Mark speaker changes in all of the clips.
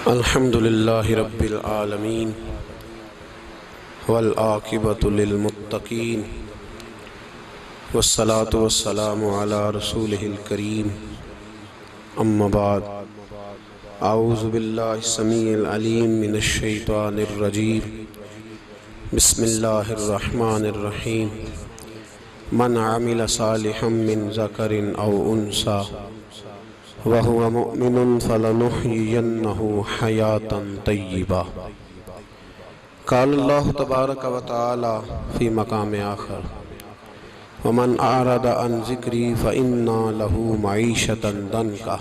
Speaker 1: الحمد للہ رب العالمین والعاقبۃ للمتقین والصلاة والسلام علی رسولہ الکریم اما بعد اعوذ باللہ السمیع العلیم من الشیطان الرجیم بسم اللہ الرحمن الرحیم من عمل صالحا من ذکر او انثی وَهُوَ مُؤْمِنٌ فَلَنُحْيِيَنَّهُ حَيَاةً طَيِّبَةً قال اللہ تبارک و تعالی فی مقام آخر وَمَنْ أَعْرَضَ عَنْ ذِكْرِي فَإِنَّ لَهُ مَعِيشَةً ضَنْكًا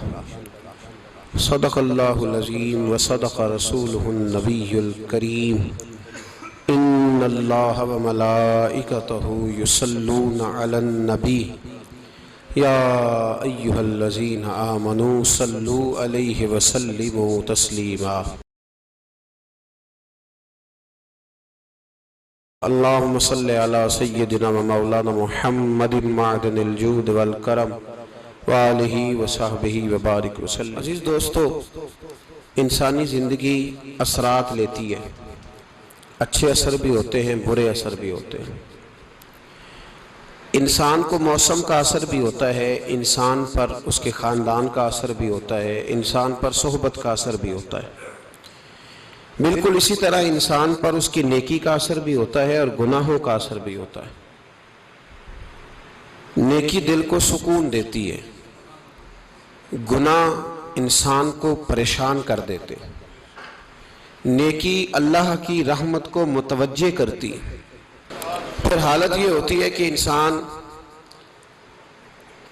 Speaker 1: صدق اللہ العظیم وصدق رسولہ النبی الکریم ان اللہ وملائکتہ یصلون علی النبی یا ایہا الذین آمنوا صلوا علیہ وسلموا تسلیما اللہم صلی علی سیدنا و مولانا محمد معدن الجود والکرم وآلہ وصحبہ وبارک وسلم۔ عزیز دوستو، انسانی زندگی اثرات لیتی ہے، اچھے اثر بھی ہوتے ہیں، برے اثر بھی ہوتے ہیں۔ انسان کو موسم کا اثر بھی ہوتا ہے، انسان پر اس کے خاندان کا اثر بھی ہوتا ہے، انسان پر صحبت کا اثر بھی ہوتا ہے۔ بالکل اسی طرح انسان پر اس کی نیکی کا اثر بھی ہوتا ہے اور گناہوں کا اثر بھی ہوتا ہے۔ نیکی دل کو سکون دیتی ہے، گناہ انسان کو پریشان کر دیتے۔ نیکی اللہ کی رحمت کو متوجہ کرتی ہے۔ پھر حالت یہ ہوتی ہے کہ انسان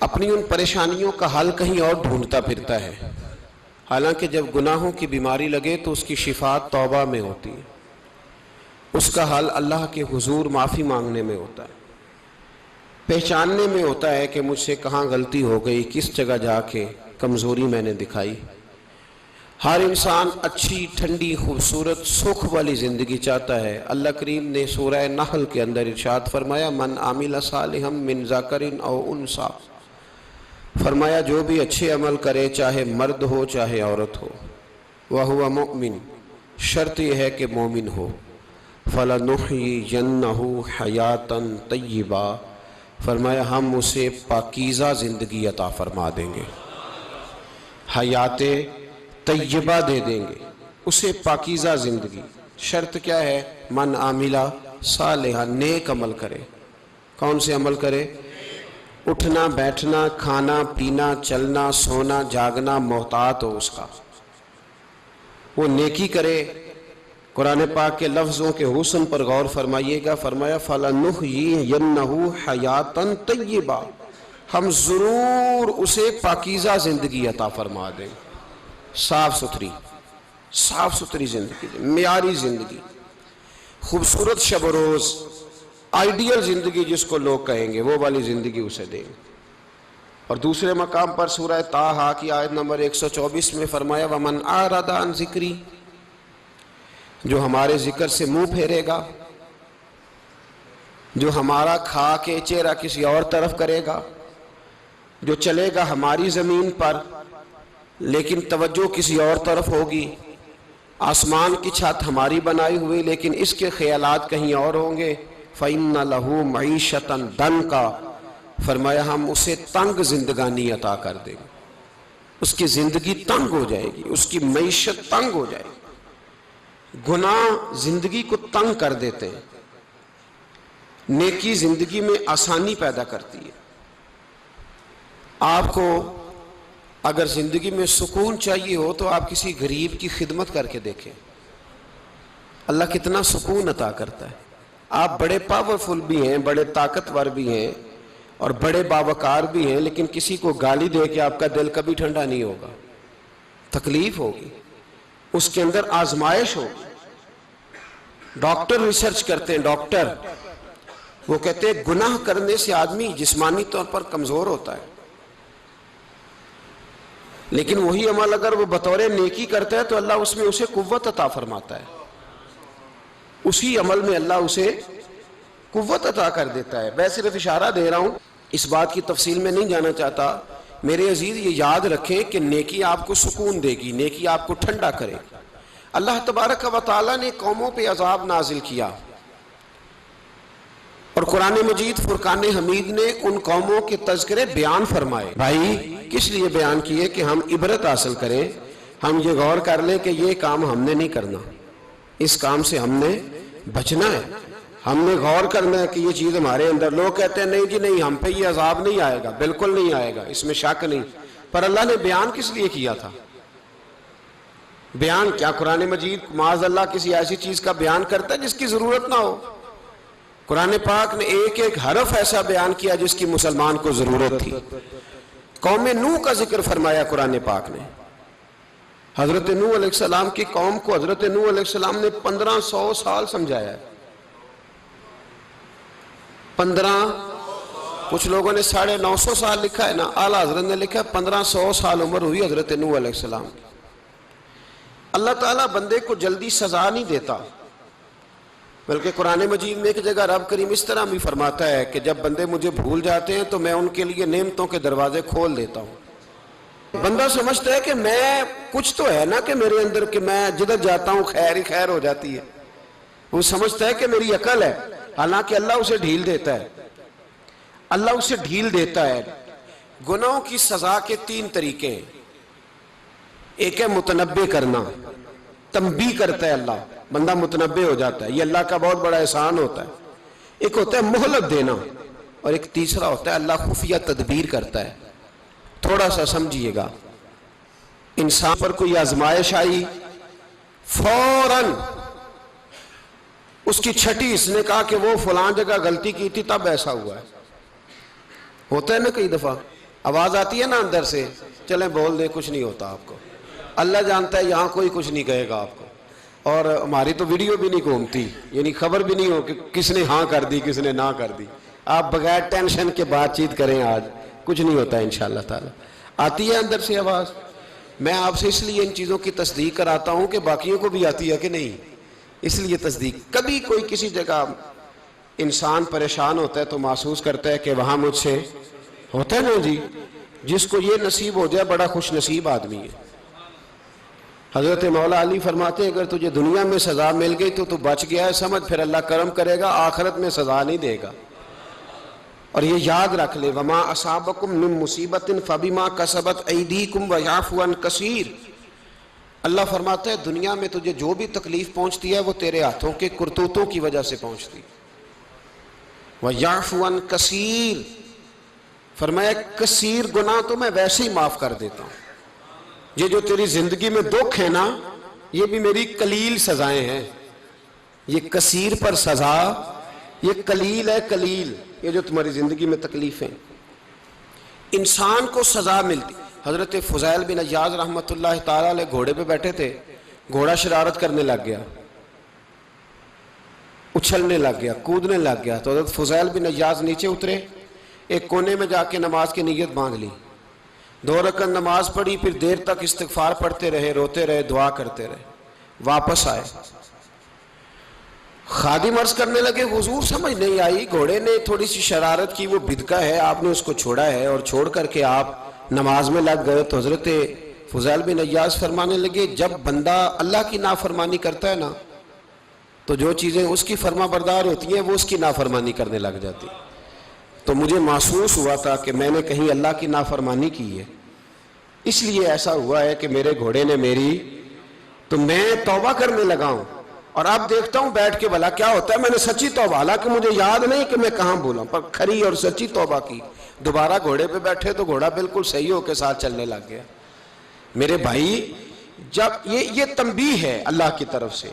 Speaker 1: اپنی ان پریشانیوں کا حل کہیں اور ڈھونڈتا پھرتا ہے، حالانکہ جب گناہوں کی بیماری لگے تو اس کی شفا توبہ میں ہوتی ہے، اس کا حل اللہ کے حضور معافی مانگنے میں ہوتا ہے، پہچاننے میں ہوتا ہے کہ مجھ سے کہاں غلطی ہو گئی، کس جگہ جا کے کمزوری میں نے دکھائی۔ ہر انسان اچھی، ٹھنڈی، خوبصورت، سکھ والی زندگی چاہتا ہے۔ اللہ کریم نے سورہ نحل کے اندر ارشاد فرمایا من عمل صالحا من ذکر او انثی، فرمایا جو بھی اچھے عمل کرے، چاہے مرد ہو چاہے عورت ہو، وَهُوَ مُؤْمِن، شرط یہ ہے کہ مومن ہو، فَلَنُحْيِيَنَّهُ حَيَاةً طَيِّبَةً، فرمایا ہم اسے پاکیزہ زندگی عطا فرما دیں گے، حیات طیبہ دے دیں گے اسے، پاکیزہ زندگی۔ شرط کیا ہے؟ من عاملہ صالحہ، نیک عمل کرے۔ کون سے عمل کرے؟ اٹھنا بیٹھنا، کھانا پینا، چلنا سونا جاگنا محتاط ہو اس کا، وہ نیکی کرے۔ قرآن پاک کے لفظوں کے حسن پر غور فرمائیے گا، فرمایا فَلَنُحْيِيَنَّهُ حَيَاةً طَيِّبَةً، ہم ضرور اسے پاکیزہ زندگی عطا فرما دیں، صاف ستھری زندگی، معیاری زندگی، خوبصورت شب و روز، آئیڈیل زندگی جس کو لوگ کہیں گے، وہ والی زندگی اسے دیں۔ اور دوسرے مقام پر سورہ طٰہٰ کی آیت نمبر 124 میں فرمایا وَمَنْ أَعْرَضَ عَنْ ذِكْرِي، جو ہمارے ذکر سے منہ پھیرے گا، جو ہمارا کھا کے چہرہ کسی اور طرف کرے گا، جو چلے گا ہماری زمین پر لیکن توجہ کسی اور طرف ہوگی، آسمان کی چھت ہماری بنائی ہوئی لیکن اس کے خیالات کہیں اور ہوں گے، فَإِنَّ لَهُ مَعِيشَةً ضَنْكًا، فرمایا ہم اسے تنگ زندگانی عطا کر دیں گے، اس کی زندگی تنگ ہو جائے گی، اس کی معیشت تنگ ہو جائے گی۔ گناہ زندگی کو تنگ کر دیتے ہیں، نیکی زندگی میں آسانی پیدا کرتی ہے۔ آپ کو اگر زندگی میں سکون چاہیے ہو تو آپ کسی غریب کی خدمت کر کے دیکھیں، اللہ کتنا سکون عطا کرتا ہے۔ آپ بڑے پاورفل بھی ہیں، بڑے طاقتور بھی ہیں اور بڑے باوقار بھی ہیں، لیکن کسی کو گالی دے کے آپ کا دل کبھی ٹھنڈا نہیں ہوگا، تکلیف ہوگی، اس کے اندر آزمائش ہوگی۔ ڈاکٹر ریسرچ کرتے ہیں، ڈاکٹر وہ کہتے ہیں گناہ کرنے سے آدمی جسمانی طور پر کمزور ہوتا ہے، لیکن وہی عمل اگر وہ بطور نیکی کرتا ہے تو اللہ اس میں اسے قوت عطا فرماتا ہے، اسی عمل میں اللہ اسے قوت عطا کر دیتا ہے۔ میں صرف اشارہ دے رہا ہوں، اس بات کی تفصیل میں نہیں جانا چاہتا۔ میرے عزیز یہ یاد رکھیں کہ نیکی آپ کو سکون دے گی، نیکی آپ کو ٹھنڈا کرے گی۔ اللہ تبارک و تعالیٰ نے قوموں پہ عذاب نازل کیا، اور قرآن مجید فرقان حمید نے ان قوموں کے تذکرے بیان فرمائے۔ بھائی کس لیے بیان کیے؟ کہ ہم عبرت حاصل کریں، ہم یہ غور کر لیں کہ یہ کام ہم نے نہیں کرنا، اس کام سے ہم نے بچنا ہے، ہم نے غور کرنا ہے کہ یہ چیز ہمارے اندر۔ لوگ کہتے ہیں نہیں جی نہیں، ہم پہ یہ عذاب نہیں آئے گا، بالکل نہیں آئے گا، اس میں شک نہیں۔ پر اللہ نے بیان کس لیے کیا تھا؟ بیان کیا قرآن مجید معاذ اللہ کسی ایسی چیز کا بیان کرتا ہے جس کی ضرورت نہ ہو؟ قرآن پاک نے ایک ایک حرف ایسا بیان کیا جس کی مسلمان کو ضرورت تھی۔ قوم نوح کا ذکر فرمایا قرآن پاک نے۔ حضرت نوح علیہ السلام کی قوم کو حضرت نوح علیہ السلام نے 1500 سال سمجھایا ہے۔ 15، کچھ لوگوں نے 950 سال لکھا ہے نا، اعلیٰ حضرت نے لکھا ہے 1500 سال عمر ہوئی حضرت نوح علیہ السلام کی۔ اللہ تعالیٰ بندے کو جلدی سزا نہیں دیتا، بلکہ قرآن مجید میں ایک جگہ رب کریم اس طرح بھی فرماتا ہے کہ جب بندے مجھے بھول جاتے ہیں تو میں ان کے لیے نعمتوں کے دروازے کھول دیتا ہوں۔ بندہ سمجھتا ہے کہ میں کچھ تو ہے نا کہ میرے اندر، کہ میں جدھر جاتا ہوں خیر ہی خیر ہو جاتی ہے، وہ سمجھتا ہے کہ میری عقل ہے، حالانکہ اللہ اسے ڈھیل دیتا ہے۔ اللہ اسے ڈھیل دیتا ہے۔ گناہوں کی سزا کے 3 طریقے ہیں۔ ایک ہے متنبع کرنا، تنبیہ کرتا ہے اللہ، بندہ متنبع ہو جاتا ہے، یہ اللہ کا بہت بڑا احسان ہوتا ہے۔ ایک ہوتا ہے مہلت دینا، اور ایک تیسرا ہوتا ہے اللہ خفیہ تدبیر کرتا ہے۔ تھوڑا سا سمجھیے گا، انسان پر کوئی آزمائش آئی، فوراً اس کی چھٹی اس نے کہا کہ وہ فلاں جگہ غلطی کی تھی تب ایسا ہوا ہے۔ ہوتا ہے نا کئی دفعہ، آواز آتی ہے نا اندر سے، چلیں بول دیں کچھ نہیں ہوتا آپ کو، اللہ جانتا ہے یہاں کوئی کچھ نہیں کہے گا آپ کو، اور ہماری تو ویڈیو بھی نہیں گھومتی، یعنی خبر بھی نہیں ہو کہ کس نے ہاں کر دی کس نے نہ کر دی۔ آپ بغیر ٹینشن کے بات چیت کریں، آج کچھ نہیں ہوتا ہے انشاءاللہ تعالی۔ آتی ہے اندر سے آواز؟ میں آپ سے اس لیے ان چیزوں کی تصدیق کراتا ہوں کہ باقیوں کو بھی آتی ہے کہ نہیں، اس لیے تصدیق۔ کبھی کوئی کسی جگہ انسان پریشان ہوتا ہے تو محسوس کرتا ہے کہ وہاں مجھ سے ہوتا ہے نا جی، جس کو یہ نصیب ہو جائے بڑا خوش نصیب آدمی ہے۔ حضرت مولا علی فرماتے ہیں اگر تجھے دنیا میں سزا مل گئی تو بچ گیا ہے، سمجھ پھر اللہ کرم کرے گا، آخرت میں سزا نہیں دے گا۔ اور یہ یاد رکھ لے، وما اصابکم من مصیبت فبما کسبت ایدیکم ویعفو عن کثیر۔ اللہ فرماتا ہے دنیا میں تجھے جو بھی تکلیف پہنچتی ہے وہ تیرے ہاتھوں کے کرتوتوں کی وجہ سے پہنچتی ہے۔ ویعفو عن کثیر، فرمایا کثیر گناہ تو میں ویسے ہی معاف کر دیتا ہوں۔ یہ جو تیری زندگی میں دکھ ہے نا، یہ بھی میری قلیل سزائیں ہیں۔ یہ کثیر پر سزا، یہ قلیل ہے، قلیل یہ جو تمہاری زندگی میں تکلیفیں۔ انسان کو سزا ملتی۔ حضرت فضیل بن عیاض رحمۃ اللہ تعالی علیہ گھوڑے پہ بیٹھے تھے، گھوڑا شرارت کرنے لگ گیا، اچھلنے لگ گیا، کودنے لگ گیا، تو حضرت فضیل بن عیاض نیچے اترے، ایک کونے میں جا کے نماز کی نیت باندھ لی، 2 رکعت نماز پڑھی، پھر دیر تک استغفار پڑھتے رہے، روتے رہے، دعا کرتے رہے، واپس آئے۔ خادم عرض کرنے لگے حضور سمجھ نہیں آئی، گھوڑے نے تھوڑی سی شرارت کی، وہ بدکا ہے، آپ نے اس کو چھوڑا ہے اور چھوڑ کر کے آپ نماز میں لگ گئے۔ تو حضرت فضیل بن عیاض فرمانے لگے جب بندہ اللہ کی نافرمانی کرتا ہے نا تو جو چیزیں اس کی فرما بردار ہوتی ہیں وہ اس کی نافرمانی کرنے لگ جاتی۔ تو مجھے محسوس ہوا تھا کہ میں نے کہیں اللہ کی نافرمانی کی ہے، اس لیے ایسا ہوا ہے کہ میرے گھوڑے نے میری، تو میں توبہ کرنے لگا ہوں، اور اب دیکھتا ہوں بیٹھ کے بھلا کیا ہوتا ہے۔ میں نے سچی توبہ، حالانکہ مجھے یاد نہیں کہ میں کہاں بولا، پر کھری اور سچی توبہ کی۔ دوبارہ گھوڑے پہ بیٹھے تو گھوڑا بالکل صحیح ہو کے ساتھ چلنے لگ گیا۔ میرے بھائی جب یہ تنبیہ ہے اللہ کی طرف سے،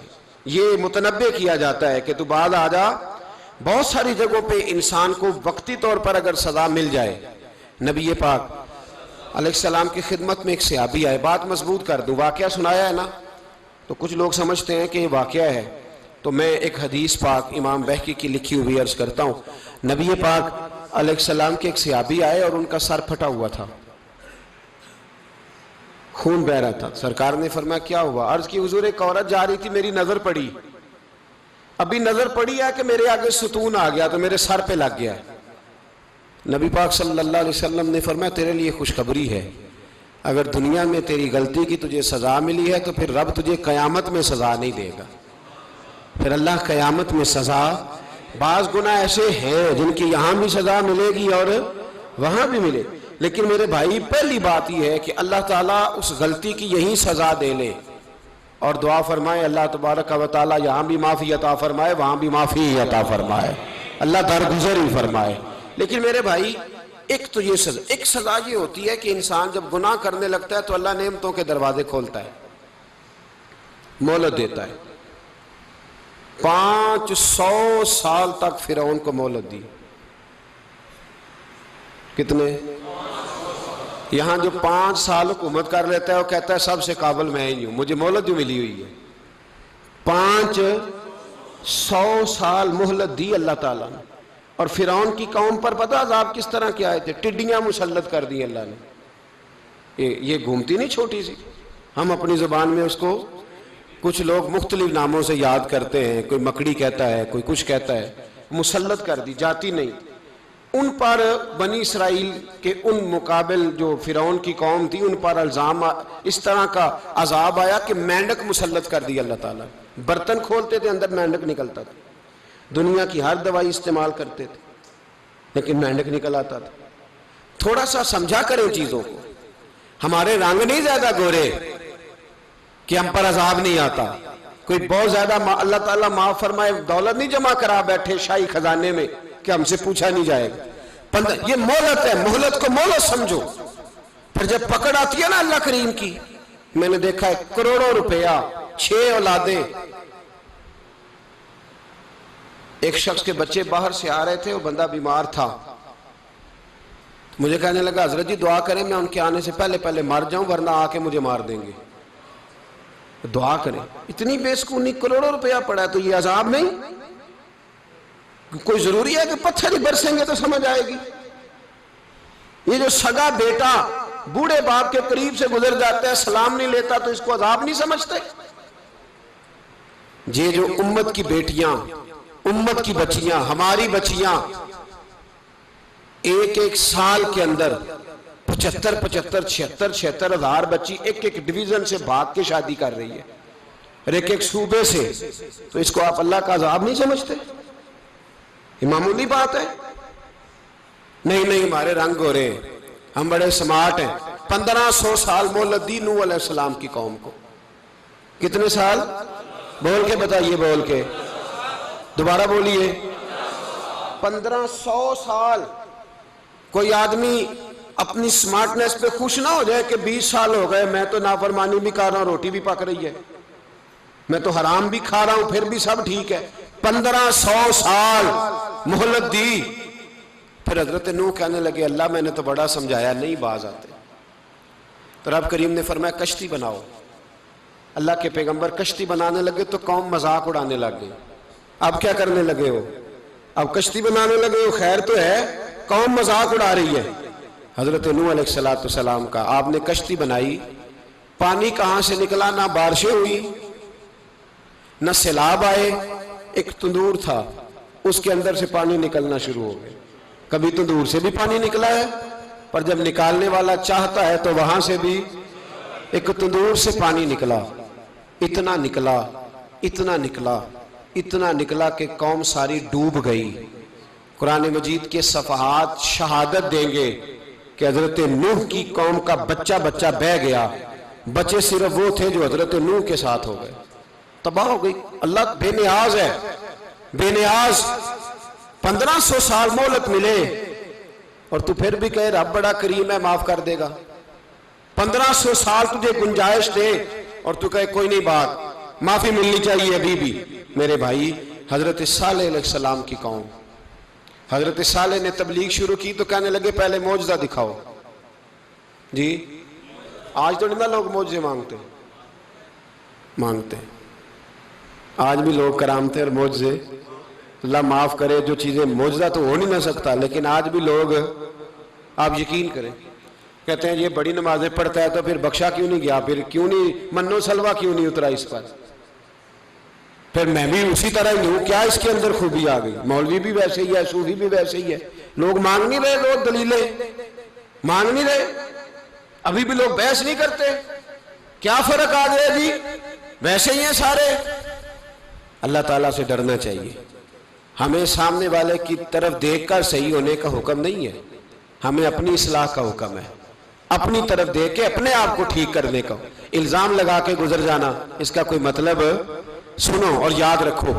Speaker 1: یہ متنبع کیا جاتا ہے کہ تو بعد آ جا۔ بہت ساری جگہوں پہ انسان کو وقتی طور پر اگر سزا مل جائے، نبی پاک علیہ السلام کی خدمت میں ایک صحابی آئے، بات مضبوط کر دوں، واقعہ سنایا ہے نا تو کچھ لوگ سمجھتے ہیں کہ یہ واقعہ ہے، تو میں ایک حدیث پاک امام بہقی کی لکھی ہوئی عرض کرتا ہوں۔ نبی پاک علیہ السلام کے ایک صحابی آئے اور ان کا سر پھٹا ہوا تھا، خون بہ رہا تھا۔ سرکار نے فرمایا کیا ہوا؟ عرض کی حضور ایک عورت جا رہی تھی، میری نظر پڑی، ابھی نظر پڑی ہے کہ میرے آگے ستون آ گیا تو میرے سر پہ لگ گیا۔ نبی پاک صلی اللہ علیہ وسلم نے فرمایا تیرے لیے خوشخبری ہے، اگر دنیا میں تیری غلطی کی تجھے سزا ملی ہے تو پھر رب تجھے قیامت میں سزا نہیں دے گا. پھر اللہ قیامت میں سزا، بعض گناہ ایسے ہیں جن کی یہاں بھی سزا ملے گی اور وہاں بھی ملے، لیکن میرے بھائی پہلی بات یہ ہے کہ اللہ تعالیٰ اس غلطی کی یہیں سزا دے لے اور دعا فرمائے اللہ تبارک و تعالیٰ یہاں بھی معافی عطا فرمائے وہاں بھی معافی عطا فرمائے، اللہ درگزر ہی فرمائے. لیکن میرے بھائی ایک تو یہ سزا، ایک سزا یہ ہوتی ہے کہ انسان جب گناہ کرنے لگتا ہے تو اللہ نعمتوں کے دروازے کھولتا ہے، مہلت دیتا ہے. 500 سال تک فرعون کو مہلت دی. کتنے؟ یہاں جو 5 سال حکومت کر لیتا ہے وہ کہتا ہے سب سے قابل میں ہی ہوں، مجھے مہلت جو ملی ہوئی ہے. 500 سال مہلت دی اللہ تعالیٰ نے. اور فرعون کی قوم پر پتہ عذاب کس طرح کیا آئے تھے؟ ٹڈیاں مسلط کر دی اللہ نے. یہ گھومتی نہیں چھوٹی سی، ہم اپنی زبان میں اس کو کچھ لوگ مختلف ناموں سے یاد کرتے ہیں، کوئی مکڑی کہتا ہے، کوئی کچھ کہتا ہے. مسلط کر دی، جاتی نہیں. ان پر بنی اسرائیل کے ان مقابل جو فرعون کی قوم تھی ان پر الزام اس طرح کا عذاب آیا کہ مینڈک مسلط کر دی اللہ تعالیٰ. برتن کھولتے تھے اندر مینڈک نکلتا تھا. دنیا کی ہر دوائی استعمال کرتے تھے لیکن مینڈک نکل آتا تھا. تھوڑا سا سمجھا کریں چیزوں کو. ہمارے رنگ نہیں زیادہ گورے کہ ہم پر عذاب نہیں آتا. کوئی بہت زیادہ اللہ تعالیٰ معاف فرمائے دولت نہیں جمع کرا بیٹھے شاہی خزانے میں کہ ہم سے پوچھا نہیں جائے گا. یہ مہلت ہے، مہلت کو مہلت سمجھو. پھر جب پکڑ آتی ہے نا اللہ کریم کی، میں نے دیکھا ہے کروڑوں روپیہ، 6 اولادیں. ایک شخص کے بچے باہر سے آ رہے تھے، وہ بندہ بیمار تھا. مجھے کہنے لگا حضرت جی دعا کریں میں ان کے آنے سے پہلے مر جاؤں ورنہ آ کے مجھے مار دیں گے. دعا کریں. اتنی بے سکونی، کروڑوں روپیہ پڑا ہے تو یہ عذاب نہیں؟ کوئی ضروری ہے کہ پتھر ہی برسیں گے تو سمجھ آئے گی؟ یہ جو سگا بیٹا بوڑھے باپ کے قریب سے گزر جاتا ہے سلام نہیں لیتا تو اس کو عذاب نہیں سمجھتے؟ یہ جو امت کی بیٹیاں، امت کی بچیاں، ہماری بچیاں ایک سال کے اندر 75 76 ہزار بچی ایک ڈویژن سے بھاگ کے شادی کر رہی ہے اور ایک صوبے سے، تو اس کو آپ اللہ کا عذاب نہیں سمجھتے؟ یہ معمولی بات ہے. نہیں ہمارے رنگ ہو رہے ہیں، ہم بڑے سمارٹ ہیں. 1500 سال مہلت دی نوح علیہ السلام کی قوم کو. کتنے سال؟ بول کے بتائیے، بول کے دوبارہ بولیے. 1500 سال. کوئی آدمی اپنی سمارٹنس پہ خوش نہ ہو جائے کہ 20 سال ہو گئے میں تو نافرمانی بھی کر رہا ہوں، روٹی بھی پک رہی ہے، میں تو حرام بھی کھا رہا ہوں پھر بھی سب ٹھیک ہے. 1500 سال مہلت دی. پھر حضرت نوح کہنے لگے اللہ میں نے تو بڑا سمجھایا نہیں باز آتے. تو رب کریم نے فرمایا کشتی بناؤ. اللہ کے پیغمبر کشتی بنانے لگے تو قوم مذاق اڑانے لگ گئی. اب کیا کرنے لگے ہو؟ اب کشتی بنانے لگے ہو، خیر تو ہے، قوم مذاق اڑا رہی ہے. حضرت نوح علیہ السلام کا آپ نے کشتی بنائی، پانی کہاں سے نکلا؟ نہ بارشیں ہوئی نہ سیلاب آئے. ایک تندور تھا اس کے اندر سے پانی نکلنا شروع ہو گیا. کبھی تندور سے بھی پانی نکلا ہے، پر جب نکالنے والا چاہتا ہے تو وہاں سے بھی ایک تندور سے پانی نکلا. اتنا نکلا کہ قوم ساری ڈوب گئی. قرآن مجید کے صفحات شہادت دیں گے کہ حضرت نوح کی قوم کا بچہ بہ گیا. بچے صرف وہ تھے جو حضرت نوح کے ساتھ ہو گئے، تباہ ہو گئی. اللہ بے نیاز ہے، بے نیاز. 1500 سال مہلت ملے اور تو پھر بھی کہے رب بڑا کریم ہے معاف کر دے گا. 1500 سال تجھے گنجائش دے اور تو کہے کوئی نہیں بات معافی ملنی چاہیے ابھی بھی. میرے بھائی حضرت صالح علیہ السلام کی قوم، حضرت صالح نے تبلیغ شروع کی تو کہنے لگے پہلے معجزہ دکھاؤ. جی آج تو نہیں لوگ معجزے مانگتے ہیں. آج بھی لوگ کرامتے اور معجزے، اللہ معاف کرے جو چیزیں معجزہ تو ہو نہیں نہ سکتا، لیکن آج بھی لوگ، آپ یقین کریں، کہتے ہیں یہ بڑی نمازیں پڑھتا ہے تو پھر بخشا کیوں نہیں گیا، پھر کیوں نہیں منو سلوا کیوں نہیں اترا اس پر، پھر میں بھی اسی طرح ہی ہوں، کیا اس کے اندر خوبی آ گئی؟ مولوی بھی ویسے ہی ہے، صوفی بھی ویسے ہی ہے. لوگ مانگ نہیں رہے، لوگ دلیلیں مانگ نہیں رہے. ابھی بھی لوگ بحث نہیں کرتے، کیا فرق آ گیا جی، ویسے ہی ہیں سارے۔ اللہ تعالیٰ سے ڈرنا چاہیے۔ ہمیں سامنے والے کی طرف دیکھ کر صحیح ہونے کا حکم نہیں ہے، ہمیں اپنی اصلاح کا حکم ہے، اپنی طرف دیکھ کے اپنے آپ کو ٹھیک کرنے کا۔ الزام لگا کے گزر جانا، اس کا کوئی مطلب سنو اور یاد رکھو۔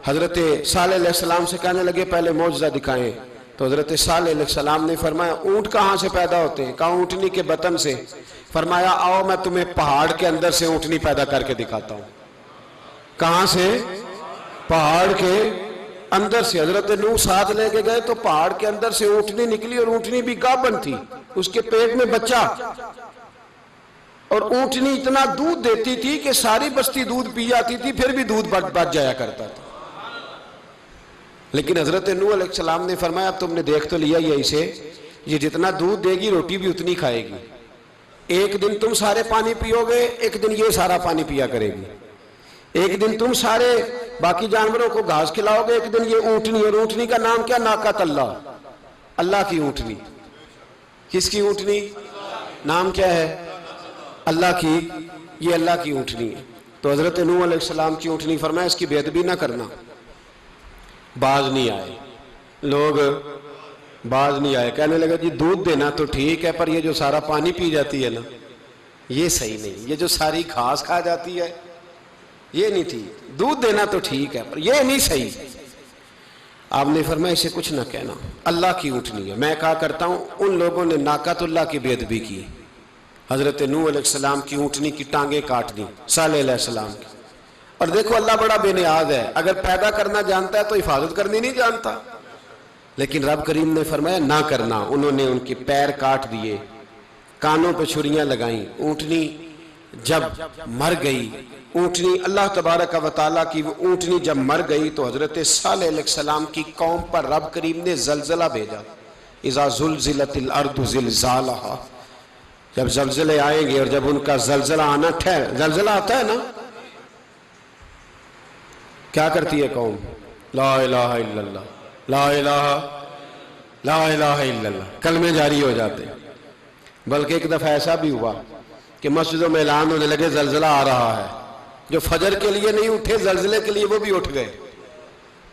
Speaker 1: حضرت صالح علیہ السلام سے کہنے لگے پہلے معجزہ دکھائیں، تو حضرت صالح علیہ السلام نے فرمایا اونٹ کہاں سے پیدا ہوتے ہیں؟ کہا اونٹنی کے بطن سے۔ فرمایا آؤ میں تمہیں پہاڑ کے اندر سے اونٹنی پیدا کر کے دکھاتا ہوں۔ کہاں سے؟ پہاڑ کے اندر سے۔ حضرت نوح ساتھ لے کے گئے تو پہاڑ کے اندر سے اونٹنی نکلی، اور اونٹنی بھی گابن تھی، اس کے پیٹ میں بچہ، اور اونٹنی اتنا دودھ دیتی تھی کہ ساری بستی دودھ پی جاتی تھی، پھر بھی دودھ بچ جایا کرتا تھا۔ لیکن حضرت نوح علیہ السلام نے فرمایا اب تم نے دیکھ تو لیا یہ اسے، یہ جتنا دودھ دے گی روٹی بھی اتنی کھائے گی، ایک دن تم سارے پانی پیو گے، ایک دن یہ سارا پانی پیا کرے گی، ایک دن تم سارے باقی جانوروں کو گھاس کھلاؤ گے، ایک دن یہ اونٹنی، اور اونٹنی کا نام کیا؟ ناقۃ اللہ، اللہ کی اونٹنی۔ کس کی اونٹنی؟ نام کیا ہے؟ اللہ کی، یہ اللہ کی اونٹنی ہے۔ تو حضرت نوح علیہ السلام کی اونٹنی فرمایا اس کی بے ادبی نہ کرنا۔ باز نہیں آئے لوگ، باز نہیں آئے، کہنے لگا جی دودھ دینا تو ٹھیک ہے، پر یہ جو سارا پانی پی جاتی ہے نا یہ صحیح نہیں، یہ جو ساری گھاس کھا جاتی ہے یہ نہیں ٹھیک، دودھ دینا تو ٹھیک ہے پر یہ نہیں صحیح۔ آپ نے فرمایا اسے کچھ نہ کہنا، اللہ کی اونٹنی ہے۔ میں کہا کرتا ہوں ان لوگوں نے ناقۃ اللہ کی بے ادبی کی، حضرت نوح علیہ السلام کی اونٹنی کی ٹانگیں کاٹ دی، صالح علیہ السلام کی۔ اور دیکھو اللہ بڑا بے نیاز ہے، اگر پیدا کرنا جانتا ہے تو حفاظت کرنی نہیں جانتا، لیکن رب کریم نے فرمایا نہ کرنا۔ انہوں نے ان کے پیر کاٹ دیے، کانوں پہ چھریاں لگائیں۔ اونٹنی جب مر گئی، اونٹنی اللہ تبارک و تعالیٰ کی وہ اونٹنی جب مر گئی تو حضرت صالح علیہ السلام کی قوم پر رب کریم نے زلزلہ بھیجا۔ اذا زلزلت الارض زلزالہا، جب زلزلے آئیں گے اور جب ان کا زلزلہ آنا زلزلہ آتا ہے نا، کیا کرتی ہے قوم؟ لا الہ الا اللہ، لا الہ الا اللہ، کلمے جاری ہو جاتے ہیں۔ بلکہ ایک دفعہ ایسا بھی ہوا کہ مسجدوں میں اعلان ہونے لگے زلزلہ آ رہا ہے، جو فجر کے لیے نہیں اٹھے زلزلے کے لیے وہ بھی اٹھ گئے،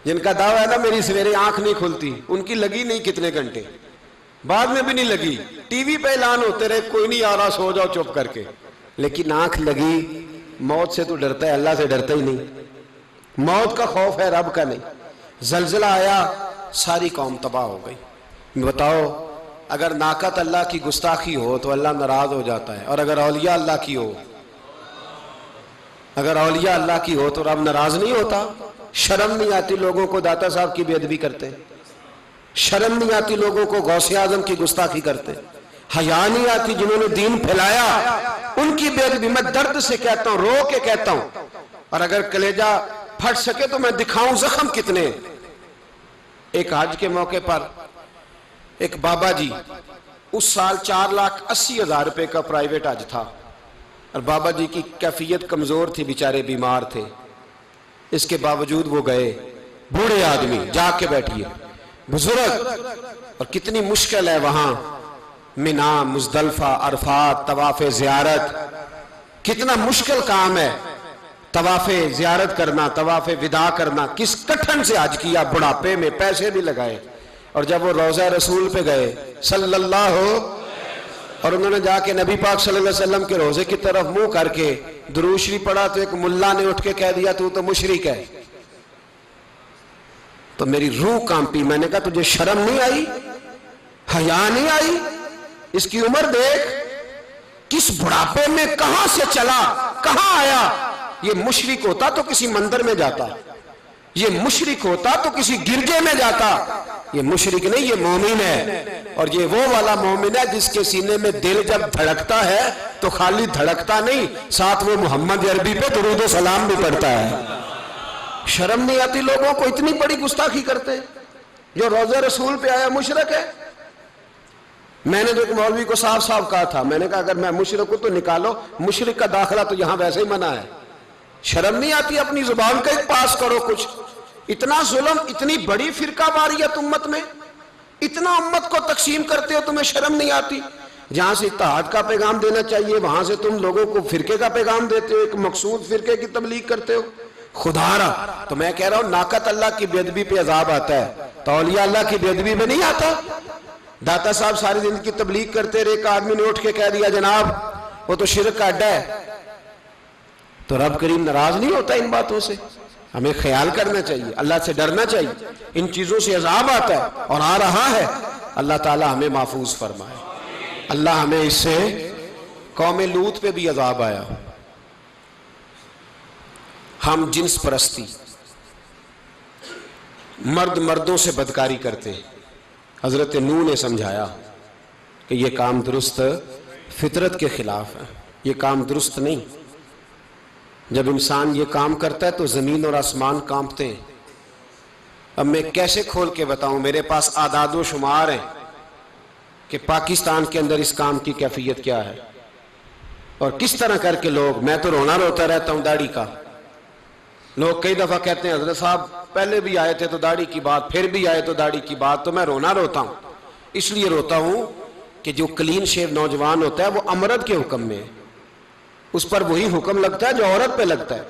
Speaker 1: جن کا دعویٰ ہے نا میری سویرے آنکھ نہیں کھلتی، ان کی لگی نہیں کتنے گھنٹے، بعد میں بھی نہیں لگی، ٹی وی پہ اعلان ہوتے رہے کوئی نہیں آ رہا سو جاؤ چپ کر کے، لیکن آنکھ لگی۔ موت سے تو ڈرتا ہے، اللہ سے ڈرتا ہی نہیں، موت کا خوف ہے رب کا نہیں۔ زلزلہ آیا، ساری قوم تباہ ہو گئی۔ بتاؤ اگر ناقۃ اللہ کی گستاخی ہو تو اللہ ناراض ہو جاتا ہے، اور اگر اولیاء اللہ کی ہو، اگر اولیاء اللہ کی ہو تو رب ناراض نہیں ہوتا؟ شرم نہیں آتی لوگوں کو داتا صاحب کی بے ادبی کرتے، شرم نہیں آتی لوگوں کو غوث اعظم کی گستاخی کرتے، حیا نہیں آتی جنہوں نے دین پھیلایا ان کی بے ادبی؟ میں درد سے کہتا ہوں، رو کے کہتا ہوں، اور اگر کلیجہ پھٹ سکے تو میں دکھاؤں زخم کتنے۔ ایک حج کے موقع پر ایک بابا جی، اس سال 4,80,000 روپے کا پرائیویٹ حج تھا، اور بابا جی کی کیفیت کمزور تھی، بیچارے بیمار تھے، اس کے باوجود وہ گئے۔ بوڑھے آدمی، جا کے بیٹھیے، بزرگ، اور کتنی مشکل ہے وہاں منا، مزدلفہ، عرفات، طواف زیارت، کتنا مشکل کام ہے طواف زیارت کرنا، طواف وداع کرنا۔ کس کٹھن سے حج کیا، بڑھاپے میں پیسے بھی لگائے، اور جب وہ روضہ رسول پہ گئے صلی اللہ، اور انہوں نے جا کے نبی پاک صلی اللہ علیہ وسلم کے روضے کی طرف منہ کر کے درود شریف پڑھا تو ایک ملا نے اٹھ کے کہہ دیا تو مشرک ہے۔ تو میری روح کانپی، میں نے کہا تجھے شرم نہیں آئی، حیا نہیں آئی؟ اس کی عمر دیکھ، کس بڑھاپے میں کہاں سے چلا، کہاں آیا۔ یہ مشرک ہوتا تو کسی مندر میں جاتا، یہ مشرک ہوتا تو کسی گرجے میں جاتا، یہ مشرک نہیں، یہ مومن ہے، اور یہ وہ والا مومن ہے جس کے سینے میں دل جب دھڑکتا ہے تو خالی دھڑکتا نہیں، ساتھ وہ محمد عربی پہ درود و سلام بھی پڑھتا ہے۔ شرم نہیں آتی لوگوں کو؟ اتنی بڑی گستاخی کرتے، جو روضہ رسول پہ آیا مشرک ہے۔ میں نے تو ایک مولوی کو صاف صاف کہا تھا، میں نے کہا اگر میں مشرک ہوں تو نکالو، مشرک کا داخلہ تو یہاں ویسے ہی منع ہے۔ شرم نہیں آتی؟ اپنی زبان کا ایک پاس کرو کچھ۔ اتنا ظلم، اتنی بڑی فرقہ واریت امت میں، اتنا امت کو تقسیم کرتے ہو، تمہیں شرم نہیں آتی؟ جہاں سے اتحاد کا پیغام دینا چاہیے وہاں سے تم لوگوں کو فرقے کا پیغام دیتے ہو، ایک مقصود فرقے کی تبلیغ کرتے ہو. خدا را تو میں کہہ رہا ہوں ناقت اللہ کی بے ادبی پہ عذاب آتا ہے تو اولیاء اللہ کی بے ادبی پہ نہیں آتا. داتا صاحب ساری زندگی تبلیغ کرتے رہے، ایک آدمی نے اٹھ کے کہہ دیا جناب وہ تو شرک کا اڈا ہے، تو رب کریم ناراض نہیں ہوتا ان باتوں سے؟ ہمیں خیال کرنا چاہیے، اللہ سے ڈرنا چاہیے. ان چیزوں سے عذاب آتا ہے اور آ رہا ہے. اللہ تعالی ہمیں محفوظ فرمائے. اللہ ہمیں اس سے، قوم لوط پہ بھی عذاب آیا. ہم جنس پرستی، مرد مردوں سے بدکاری کرتے ہیں. حضرت نوح نے سمجھایا کہ یہ کام درست فطرت کے خلاف ہے، یہ کام درست نہیں. جب انسان یہ کام کرتا ہے تو زمین اور آسمان کانپتے ہیں. اب میں کیسے کھول کے بتاؤں، میرے پاس اعداد و شمار ہیں کہ پاکستان کے اندر اس کام کی کیفیت کیا ہے اور کس طرح کر کے لوگ، میں تو رونا روتا رہتا ہوں داڑھی کا. لوگ کئی دفعہ کہتے ہیں حضرت صاحب پہلے بھی آئے تھے تو داڑھی کی بات، پھر بھی آئے تو داڑھی کی بات. تو میں رونا روتا ہوں، اس لیے روتا ہوں کہ جو کلین شیو نوجوان ہوتا ہے وہ امرد کے حکم میں ہے، اس پر وہی حکم لگتا ہے جو عورت پہ لگتا ہے.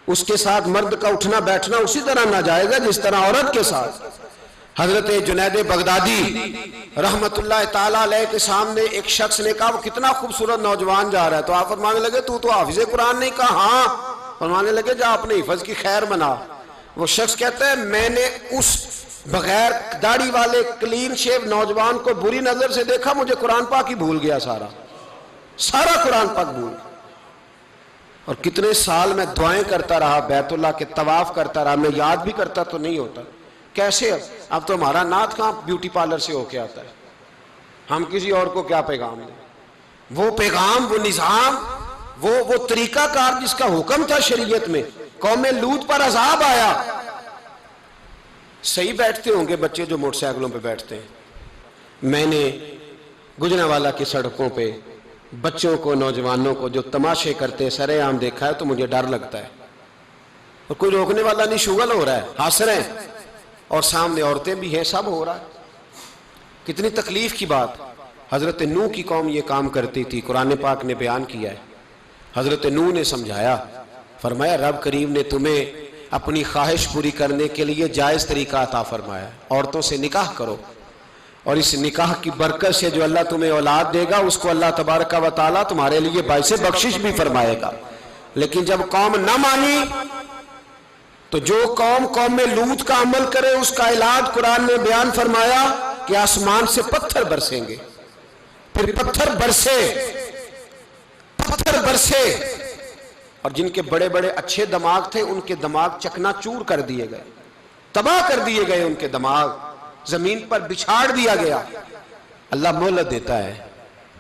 Speaker 1: اس کے ساتھ مرد کا اٹھنا بیٹھنا اسی طرح ناجائز ہے جس طرح عورت کے ساتھ. حضرت جنید بغدادی رحمت اللہ تعالیٰ علیہ کے سامنے ایک شخص نے کہا وہ کتنا خوبصورت نوجوان جا رہا ہے، تو آپ فرمانے لگے تو حافظ قرآن نہیں؟ کہا ہاں. فرمانے لگے جا اپنے حفظ کی خیر بنا. وہ شخص کہتا ہے میں نے اس بغیر داڑھی والے کلین شیو نوجوان کو بری نظر سے دیکھا، مجھے قرآن پاک ہی بھول گیا، سارا قرآن پاک بھول گیا. اور کتنے سال میں دعائیں کرتا رہا، بیت اللہ کے طواف کرتا رہا، میں یاد بھی کرتا تو نہیں ہوتا. کیسے اب تو ہمارا نعت کہاں بیوٹی پارلر سے ہو کے آتا ہے، ہم کسی اور کو کیا پیغام دیں؟ وہ پیغام، وہ نظام، وہ طریقہ کار جس کا حکم تھا شریعت میں. قوم لوط پر عذاب آیا. صحیح بیٹھتے ہوں گے بچے جو موٹر سائیکلوں پہ بیٹھتے ہیں. میں نے گجرانوالہ کی سڑکوں پہ بچوں کو، نوجوانوں کو جو تماشے کرتے سرے عام دیکھا ہے تو مجھے ڈر لگتا ہے. اور کوئی روکنے والا نہیں، شغل ہو رہا ہے، ہنس رہے ہیں اور سامنے عورتیں بھی ہیں، سب ہو رہا ہے. کتنی تکلیف کی بات. حضرت نوح کی قوم یہ کام کرتی تھی، قرآن پاک نے بیان کیا ہے. حضرت نوح نے سمجھایا، فرمایا رب کریم نے تمہیں اپنی خواہش پوری کرنے کے لیے جائز طریقہ عطا فرمایا، عورتوں سے نکاح کرو، اور اس نکاح کی برکت سے جو اللہ تمہیں اولاد دے گا اس کو اللہ تبارک و تعالیٰ تمہارے لیے باعث بخشش بھی فرمائے گا. لیکن جب قوم نہ مانی تو جو قوم میں لوط کا عمل کرے اس کا علاج قرآن نے بیان فرمایا کہ آسمان سے پتھر برسیں گے. پھر پتھر برسے اور جن کے بڑے بڑے اچھے دماغ تھے ان کے دماغ چکنا چور کر دیے گئے، تباہ کر دیے گئے، ان کے دماغ زمین پر بچھاڑ دیا گیا. اللہ مہلت دیتا ہے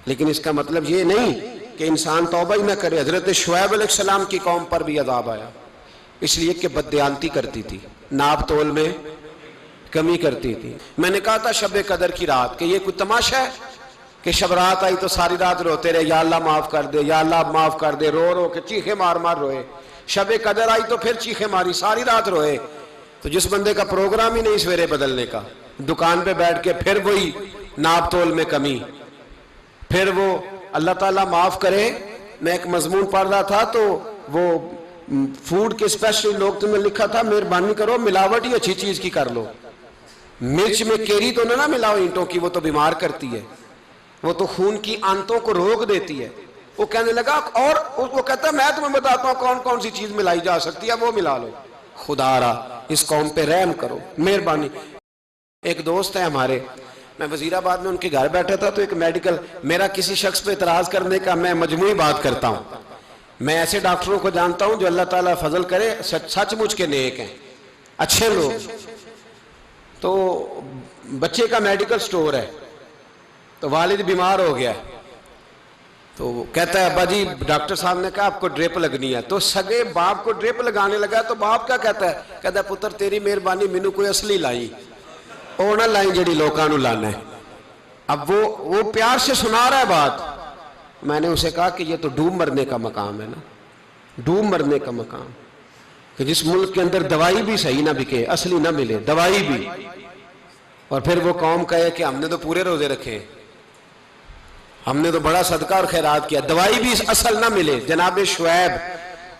Speaker 1: لیکن اس کا مطلب یہ نہیں کہ انسان توبہ ہی نہ کرے. حضرت شعیب علیہ السلام کی قوم پر بھی عذاب آیا، اس لیے کہ بددیانتی کرتی تھی، ناپ تول میں کمی کرتی تھی. میں نے کہا تھا شب قدر کی رات کہ یہ کوئی تماشا ہے کہ شب رات آئی تو ساری رات روتے رہے یا اللہ معاف کر دے، یا اللہ معاف کر دے، رو رو کے چیخے مار مار روئے. شب قدر آئی تو پھر چیخے ماری، ساری رات روئے. تو جس بندے کا پروگرام ہی نہیں سویرے بدلنے کا، دکان پہ بیٹھ کے پھر وہی ناپ تول میں کمی، پھر وہ اللہ تعالیٰ معاف کرے. میں ایک مضمون پڑھ رہا تھا تو وہ فوڈ کے اسپیشل لوگ تمہیں لکھا تھا مہربانی کرو ملاوٹ ہی اچھی چیز کی کر لو، مرچ میں کیری تو نہ ملاؤ اینٹوں کی، وہ تو بیمار کرتی ہے، وہ تو خون کی آنتوں کو روک دیتی ہے. وہ کہنے لگا، اور وہ کہتا ہے میں تمہیں بتاتا ہوں کون کون سی چیز ملائی جا سکتی ہے، وہ ملا لو. خدا را اس قوم پہ رحم کرو، مہربانی. ایک دوست ہے ہمارے، میں وزیر آباد میں ان کے گھر بیٹھا تھا تو ایک میڈیکل، میرا کسی شخص پہ اعتراض کرنے کا میں مجموعی بات کرتا ہوں. میں ایسے ڈاکٹروں کو جانتا ہوں جو اللہ تعالیٰ فضل کرے سچ مچ کے نیک ہیں، اچھے لوگ. تو بچے کا میڈیکل سٹور ہے تو والد بیمار ہو گیا تو کہتا ہے ابا جی ڈاکٹر صاحب نے کہا آپ کو ڈریپ لگنی ہے. تو سگے باپ کو ڈریپ لگانے لگا تو باپ کیا کہتا ہے پتر تیری مہربانی مینو کوئی اصلی لائی، وہ نہ لائیں جڑی لوکاں نو لانا ہے. اب وہ پیار سے سنا رہا ہے بات. میں نے اسے کہا کہ یہ تو ڈوب مرنے کا مقام ہے نا، ڈوب مرنے کا مقام، کہ جس ملک کے اندر دوائی بھی صحیح نہ بکے، اصلی نہ ملے دوائی بھی، اور پھر وہ قوم کہے کہ ہم نے تو پورے روزے رکھے. ہم نے تو بڑا صدقہ اور خیرات کیا، دوائی بھی اصل نہ ملے۔ جناب شعیب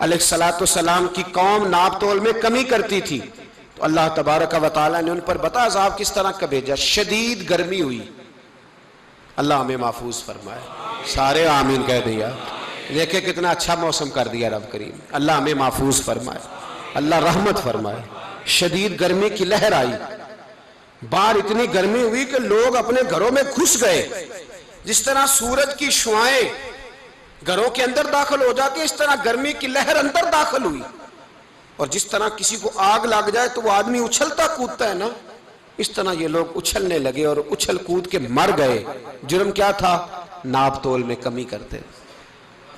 Speaker 1: علیہ السلام کی قوم ناپ تول میں کمی کرتی تھی، تو اللہ تبارک و تعالیٰ نے ان پر بتا عذاب کس طرح کا بھیجا، شدید گرمی ہوئی۔ اللہ ہمیں محفوظ فرمائے، سارے آمین کہہ دیا۔ دیکھیں کتنا اچھا موسم کر دیا رب کریم، اللہ ہمیں محفوظ فرمائے، اللہ رحمت فرمائے۔ شدید گرمی کی لہر آئی، باہر اتنی گرمی ہوئی کہ لوگ اپنے گھروں میں گھس گئے۔ جس طرح سورج کی شعائیں گھروں کے اندر داخل ہو جاتی، اس طرح گرمی کی لہر اندر داخل ہوئی۔ اور جس طرح کسی کو آگ لگ جائے تو وہ آدمی اچھلتا کودتا ہے نا، اس طرح یہ لوگ اچھلنے لگے اور اچھل کود کے مر گئے۔ جرم کیا تھا؟ ناپ تول میں کمی کرتے۔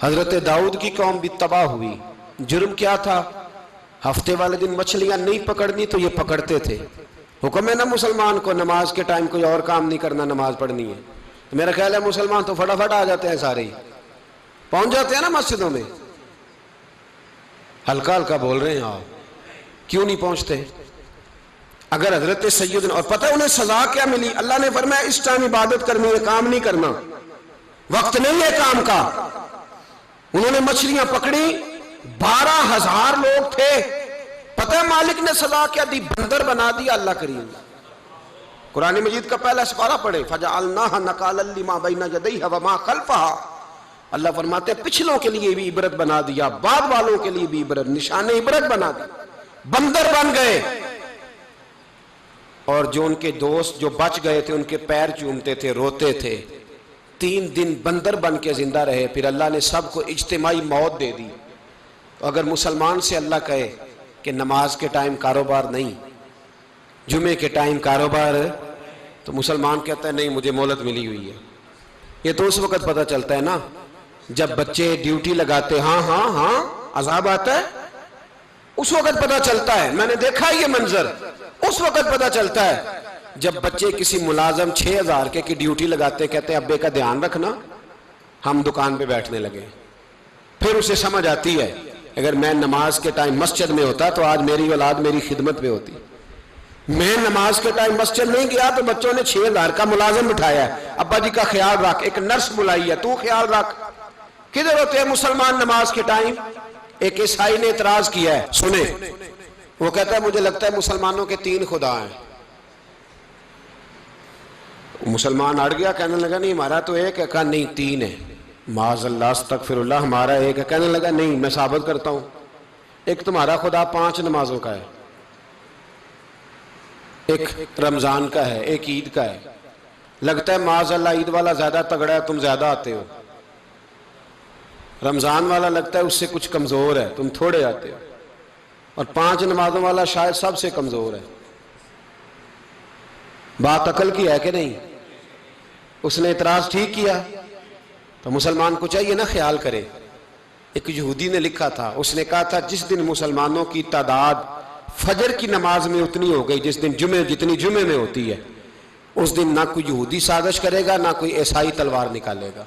Speaker 1: حضرت داؤد کی قوم بھی تباہ ہوئی، جرم کیا تھا؟ ہفتے والے دن مچھلیاں نہیں پکڑنی تو یہ پکڑتے تھے۔ حکم ہے نا مسلمان کو نماز کے ٹائم کوئی اور کام نہیں کرنا، نماز پڑھنی ہے۔ میرا خیال ہے مسلمان تو فٹافٹ آ جاتے ہیں، سارے ہی پہنچ جاتے ہیں نا مسجدوں میں۔ ہلکا ہلکا بول رہے ہیں آپ، کیوں نہیں پہنچتے؟ اگر حضرت سیدنا، اور پتہ انہیں سزا کیا ملی؟ اللہ نے فرمایا اس ٹائم عبادت کرنی ہے، کام نہیں کرنا، وقت نہیں ہے کام کا۔ انہوں نے مچھلیاں پکڑی، 12,000 لوگ تھے، پتہ ہے مالک نے سزا کیا دی؟ بندر بنا دیا اللہ کریم۔ قرآن مجید کا پہلا سپارہ پڑھے، فَجَعَلْنَاهَا نَكَالًا لِمَا بَيْنَ يَدَيْهَا وَمَا خَلْفَهَا۔ اللہ فرماتے ہیں پچھلوں کے لیے بھی عبرت بنا دیا، بعد والوں کے لیے بھی عبرت، نشان عبرت بنا دیا۔ بندر بن گئے، اور جو ان کے دوست جو بچ گئے تھے ان کے پیر چومتے تھے، روتے تھے۔ 3 دن بندر بن کے زندہ رہے، پھر اللہ نے سب کو اجتماعی موت دے دی۔ تو اگر مسلمان سے اللہ کہے کہ نماز کے ٹائم کاروبار نہیں، جمعے کے ٹائم کاروبار، تو مسلمان کہتا ہے نہیں مجھے مہلت ملی ہوئی ہے۔ یہ تو اس وقت پتہ چلتا ہے نا جب بچے ڈیوٹی لگاتے، ہاں ہاں ہاں عذاب آتا ہے، اس وقت پتہ چلتا ہے۔ میں نے دیکھا یہ منظر، اس وقت پتہ چلتا ہے جب بچے کسی ملازم 6,000 کی ڈیوٹی لگاتے، کہتے ہیں ابے کا دھیان رکھنا، ہم دکان پہ بیٹھنے لگے۔ پھر اسے سمجھ آتی ہے اگر میں نماز کے ٹائم مسجد میں ہوتا تو آج میری اولاد میری خدمت پہ ہوتی۔ میں نماز کے ٹائم مسجد نہیں گیا تو بچوں نے 6,000 کا ملازم بٹھایا ہے، ابا جی کا خیال رکھ، ایک نرس بلائی ہے تو خیال رکھ۔ کدھر ہوتے ہیں مسلمان نماز کے ٹائم؟ ایک عیسائی نے اعتراض کیا ہے، سنیں، وہ کہتا ہے مجھے لگتا ہے مسلمانوں کے 3 خدا ہیں۔ مسلمان اڑ گیا، کہنے لگا نہیں ہمارا تو ایک ہے، کہا نہیں 3 ہے، معاذ اللہ استغفر اللہ، ہمارا ایک ہے۔ کہنے لگا نہیں میں ثابت کرتا ہوں، ایک تمہارا خدا 5 نمازوں کا ہے، ایک رمضان کا ہے، ایک عید کا ہے۔ لگتا ہے معاذ اللہ عید والا زیادہ تگڑا ہے، تم زیادہ آتے ہو۔ رمضان والا لگتا ہے اس سے کچھ کمزور ہے، تم تھوڑے آتے ہو۔ اور 5 نمازوں والا شاید سب سے کمزور ہے۔ بات عقل کی ہے کہ نہیں؟ اس نے اعتراض ٹھیک کیا تو مسلمان کو چاہیے نا خیال کرے۔ ایک یہودی نے لکھا تھا، اس نے کہا تھا جس دن مسلمانوں کی تعداد فجر کی نماز میں اتنی ہو گئی جس دن جتنی جمعے میں ہوتی ہے، اس دن نہ کوئی یہودی سازش کرے گا نہ کوئی عیسائی تلوار نکالے گا۔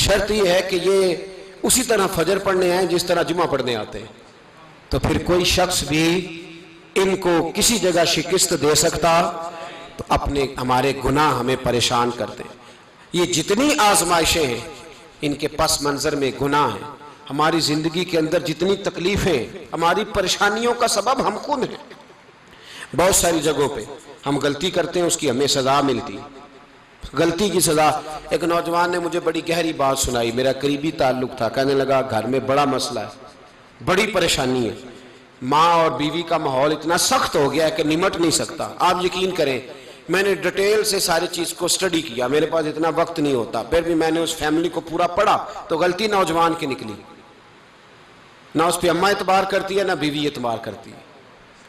Speaker 1: شرط یہ ہے کہ یہ اسی طرح فجر پڑھنے آئیں جس طرح جمعہ پڑھنے آتے ہیں، تو پھر کوئی شخص بھی ان کو کسی جگہ شکست دے سکتا تو ہمارے گناہ ہمیں پریشان کرتے ہیں۔ یہ جتنی آزمائشیں ہیں ان کے پس منظر میں گناہ ہیں۔ ہماری زندگی کے اندر جتنی تکلیفیں، ہماری پریشانیوں کا سبب ہم خود ہیں۔ بہت ساری جگہوں پہ ہم غلطی کرتے ہیں، اس کی ہمیں سزا ملتی، غلطی کی سزا۔ ایک نوجوان نے مجھے بڑی گہری بات سنائی، میرا قریبی تعلق تھا، کہنے لگا گھر میں بڑا مسئلہ ہے، بڑی پریشانی ہے، ماں اور بیوی کا ماحول اتنا سخت ہو گیا ہے کہ نمٹ نہیں سکتا۔ آپ یقین کریں میں نے ڈیٹیل سے ساری چیز کو سٹڈی کیا، میرے پاس اتنا وقت نہیں ہوتا، پھر بھی میں نے اس فیملی کو پورا پڑھا تو غلطی نوجوان کی نکلی۔ نہ اس پہ اماں اعتبار کرتی ہے نہ بیوی اعتبار کرتی ہے۔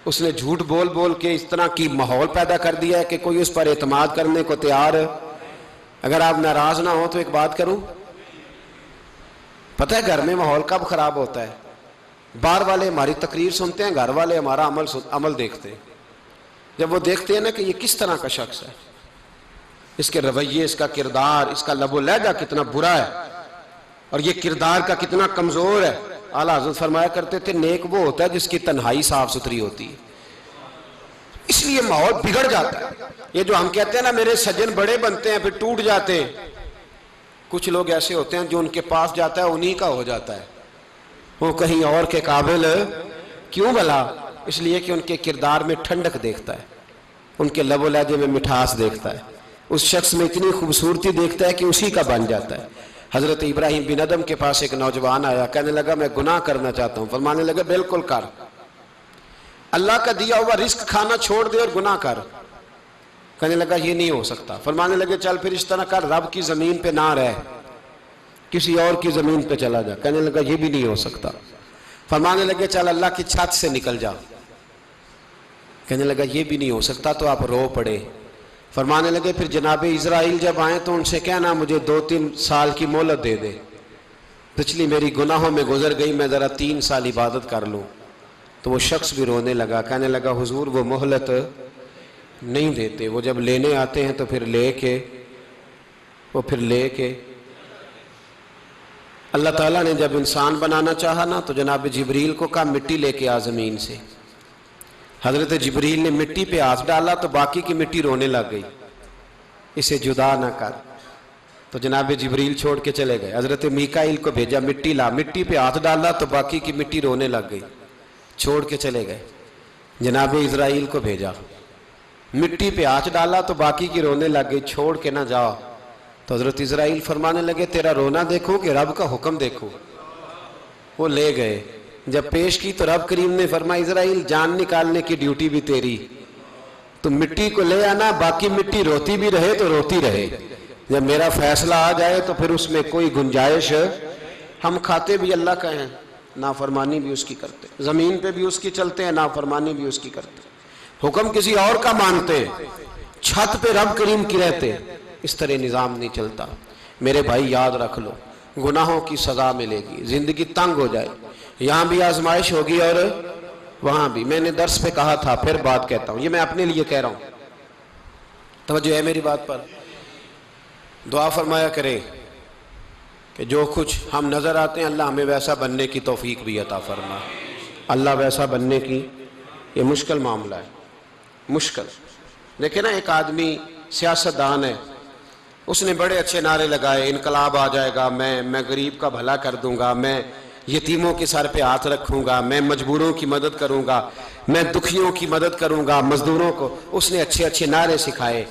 Speaker 1: اس نے جھوٹ بول بول کے اس طرح کی ماحول پیدا کر دیا ہے کہ کوئی اس پر اعتماد کرنے کو تیار ہے۔ اگر آپ ناراض نہ ہو تو ایک بات کروں، پتہ ہے گھر میں ماحول کب خراب ہوتا ہے؟ باہر والے ہماری تقریر سنتے ہیں، گھر والے ہمارا عمل دیکھتے ہیں۔ جب وہ دیکھتے ہیں نا کہ یہ کس طرح کا شخص ہے، اس کے رویے، اس کا کردار، اس کا لب و لہجہ کتنا برا ہے اور یہ کردار کا کتنا کمزور ہے۔ اعلیٰ حضرت فرمایا کرتے تھے نیک وہ ہوتا ہے جس کی تنہائی صاف ستھری ہوتی ہے، اس لیے ماحول بگڑ جاتا ہے۔ یہ جو ہم کہتے ہیں نا میرے سجن بڑے بنتے ہیں پھر ٹوٹ جاتے ہیں، کچھ لوگ ایسے ہوتے ہیں جو ان کے پاس جاتا ہے انہی کا ہو جاتا ہے، وہ کہیں اور کے قابل کیوں بھلا؟ اس لیے کہ ان کے کردار میں ٹھنڈک دیکھتا ہے، ان کے لب و لہجے میں مٹھاس دیکھتا ہے، اس شخص میں اتنی خوبصورتی دیکھتا ہے کہ اسی کا بن جاتا ہے۔ حضرت ابراہیم بن ادم کے پاس ایک نوجوان آیا، کہنے لگا میں گناہ کرنا چاہتا ہوں۔ فرمانے لگا بالکل کر، اللہ کا دیا ہوا رزق کھانا چھوڑ دے اور گناہ کر۔ کہنے لگا یہ نہیں ہو سکتا۔ فرمانے لگے چل پھر اس طرح کر، رب کی زمین پہ نہ رہ، کسی اور کی زمین پہ چلا جا۔ کہنے لگا یہ بھی نہیں ہو سکتا۔ فرمانے لگے چل اللہ کی چھت سے نکل جا۔ کہنے لگا یہ بھی نہیں ہو سکتا، تو آپ رو پڑے۔ فرمانے لگے پھر جناب اسرائیل جب آئیں تو ان سے کہنا مجھے 2-3 سال کی مہلت دے دے، پچھلی میری گناہوں میں گزر گئی، میں ذرا 3 سال عبادت کر لوں۔ تو وہ شخص بھی رونے لگا، کہنے لگا حضور وہ مہلت نہیں دیتے، وہ جب لینے آتے ہیں تو پھر لے کے اللہ تعالیٰ نے جب انسان بنانا چاہا نا تو جناب جبریل کو کہا مٹی لے کے آ زمین سے۔ حضرت جبریل نے مٹی پہ ہاتھ ڈالا تو باقی کی مٹی رونے لگ گئی، اسے جدا نہ کر۔ تو جناب جبریل چھوڑ کے چلے گئے۔ حضرت میکائیل کو بھیجا مٹی لا، مٹی پہ ہاتھ ڈالا تو باقی کی مٹی رونے لگ گئی، چھوڑ کے چلے گئے۔ جناب اسرائیل کو بھیجا، مٹی پہ ہاتھ ڈالا تو باقی کی رونے لگ گئی، چھوڑ کے نہ جاؤ۔ تو حضرت اسرائیل فرمانے لگے تیرا رونا دیکھو کہ رب کا حکم دیکھو۔ وہ لے گئے، جب پیش کی تو رب کریم نے فرمایا اسرائیل جان نکالنے کی ڈیوٹی بھی تیری، تو مٹی کو لے آنا، باقی مٹی روتی بھی رہے تو روتی رہے، جب میرا فیصلہ آ جائے تو پھر اس میں کوئی گنجائش، ہم کھاتے بھی اللہ کا ہیں، نافرمانی بھی اس کی کرتے، زمین پہ بھی اس کی چلتے ہیں، نافرمانی بھی اس کی کرتے، حکم کسی اور کا مانتے، چھت پہ رب کریم کی رہتے، اس طرح نظام نہیں چلتا۔ میرے بھائی یاد رکھ لو، گناہوں کی سزا ملے گی، زندگی تنگ ہو جائے، یہاں بھی آزمائش ہوگی اور وہاں بھی۔ میں نے درس پہ کہا تھا، پھر بات کہتا ہوں، یہ میں اپنے لیے کہہ رہا ہوں، توجہ ہے میری بات پر۔ دعا فرمایا کرے کہ جو کچھ ہم نظر آتے ہیں اللہ ہمیں ویسا بننے کی توفیق بھی عطا فرما۔ اللہ ویسا بننے کی، یہ مشکل معاملہ ہے، مشکل۔ دیکھیں نا ایک آدمی سیاستدان ہے، اس نے بڑے اچھے نعرے لگائے، انقلاب آ جائے گا، میں غریب کا بھلا کر دوں گا، میں یتیموں کے سر پہ ہاتھ رکھوں گا، میں مجبوروں کی مدد کروں گا، میں دکھیوں کی مدد کروں گا، مزدوروں کو۔ اس نے اچھے اچھے نعرے سکھائے،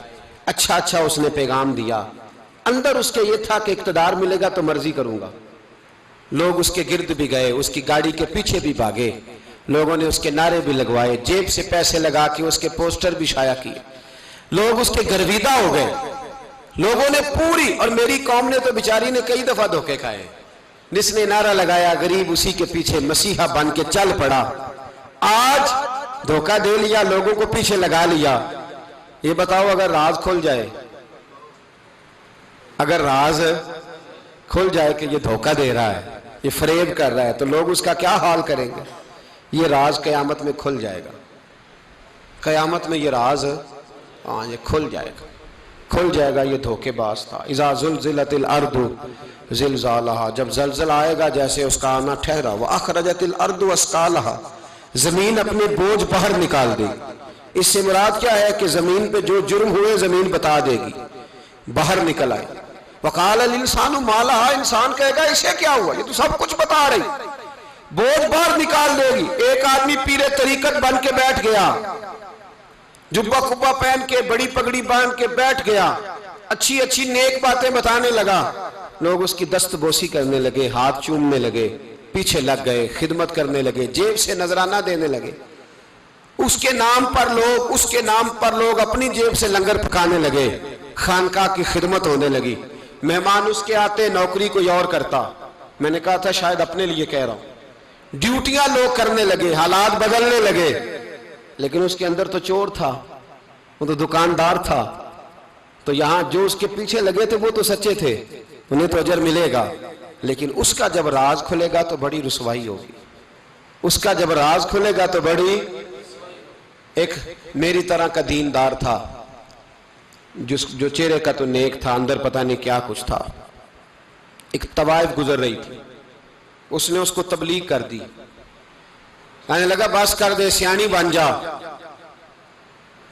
Speaker 1: اچھا اس نے پیغام دیا، اندر اس کے یہ تھا کہ اقتدار ملے گا تو مرضی کروں گا۔ لوگ اس کے گرد بھی گئے، اس کی گاڑی کے پیچھے بھی بھاگے، لوگوں نے اس کے نعرے بھی لگوائے، جیب سے پیسے لگا کے اس کے پوسٹر بھی شائع کیے، لوگ اس کے گرویدہ ہو گئے، لوگوں نے پوری، اور میری قوم نے تو بیچاری نے کئی دفعہ دھوکے کھائے، جس نے نعرہ لگایا غریب اسی کے پیچھے مسیحا بن کے چل پڑا۔ آج دھوکہ دے لیا، لوگوں کو پیچھے لگا لیا۔ یہ بتاؤ اگر راز کھل جائے، اگر راز کھل جائے کہ یہ دھوکہ دے رہا ہے، یہ فریب کر رہا ہے، تو لوگ اس کا کیا حال کریں گے؟ یہ راز قیامت میں کھل جائے گا، قیامت میں یہ راز یہ کھل جائے گا، یہ دھوکے باز تھا۔ اذا زلزلت الارض زلزالہا، جب زلزلہ آئے گا جیسے اس کا آنا ٹھہرا، واخرجت الارض اثقالہا، زمین اپنے بوجھ باہر نکال دے گی۔ اس سے مراد کیا ہے کہ زمین پہ جو جرم ہوئے زمین بتا دے گی، باہر نکل آئے۔ وقال الانسان ما لہا، انسان کہے گا اسے کیا ہوا، یہ تو سب کچھ بتا رہی، بوجھ باہر نکال دے گی۔ ایک آدمی پیر طریقت بن کے بیٹھ گیا، جبہ کبہ پہن کے، بڑی پگڑی باندھ کے بیٹھ گیا، اچھی اچھی نیک باتیں بتانے لگا، لوگ اس کی دست بوسی کرنے لگے، ہاتھ چومنے لگے، پیچھے لگ گئے، خدمت کرنے لگے، جیب سے نذرانہ دینے لگے، اس کے نام پر لوگ اپنی جیب سے لنگر پکانے لگے، خانقاہ کی خدمت ہونے لگی، مہمان اس کے آتے، نوکری کوئی اور کرتا۔ میں نے کہا تھا شاید اپنے لیے کہہ رہا ہوں، ڈیوٹیاں لوگ کرنے لگے، حالات بدلنے لگے، لیکن اس کے اندر تو چور تھا، وہ تو دکاندار تھا، تو یہاں جو اس کے پیچھے لگے تھے وہ تو سچے تھے، انہیں تو اجر ملے گا، لیکن اس کا جب راز کھلے گا تو بڑی رسوائی ہوگی، اس کا جب راز کھلے گا تو بڑی۔ ایک میری طرح کا دیندار تھا، جو چہرے کا تو نیک تھا، اندر پتہ نہیں کیا کچھ تھا۔ ایک طوائف گزر رہی تھی، اس نے اس کو تبلیغ کر دی، کہنے لگا بس کر دے، سیانی بن جا۔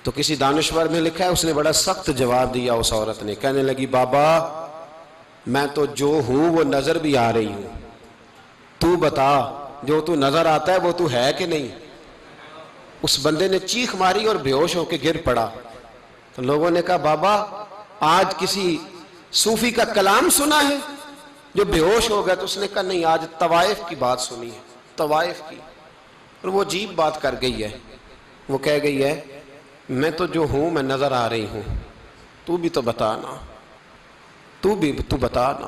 Speaker 1: تو کسی دانشور میں لکھا ہے اس نے بڑا سخت جواب دیا، اس عورت نے کہنے لگی بابا میں تو جو ہوں وہ نظر بھی آ رہی ہوں، تو بتا جو تو نظر آتا ہے وہ تو ہے کہ نہیں؟ اس بندے نے چیخ ماری اور بے ہوش ہو کے گر پڑا۔ تو لوگوں نے کہا بابا آج کسی صوفی کا کلام سنا ہے جو بے ہوش ہو گیا؟ تو اس نے کہا نہیں، آج طوائف کی بات سنی ہے، طوائف کی۔ اور وہ عجیب بات کر گئی ہے، وہ کہہ گئی ہے میں تو جو ہوں میں نظر آ رہی ہوں، تو بھی تو بتانا، تو بتانا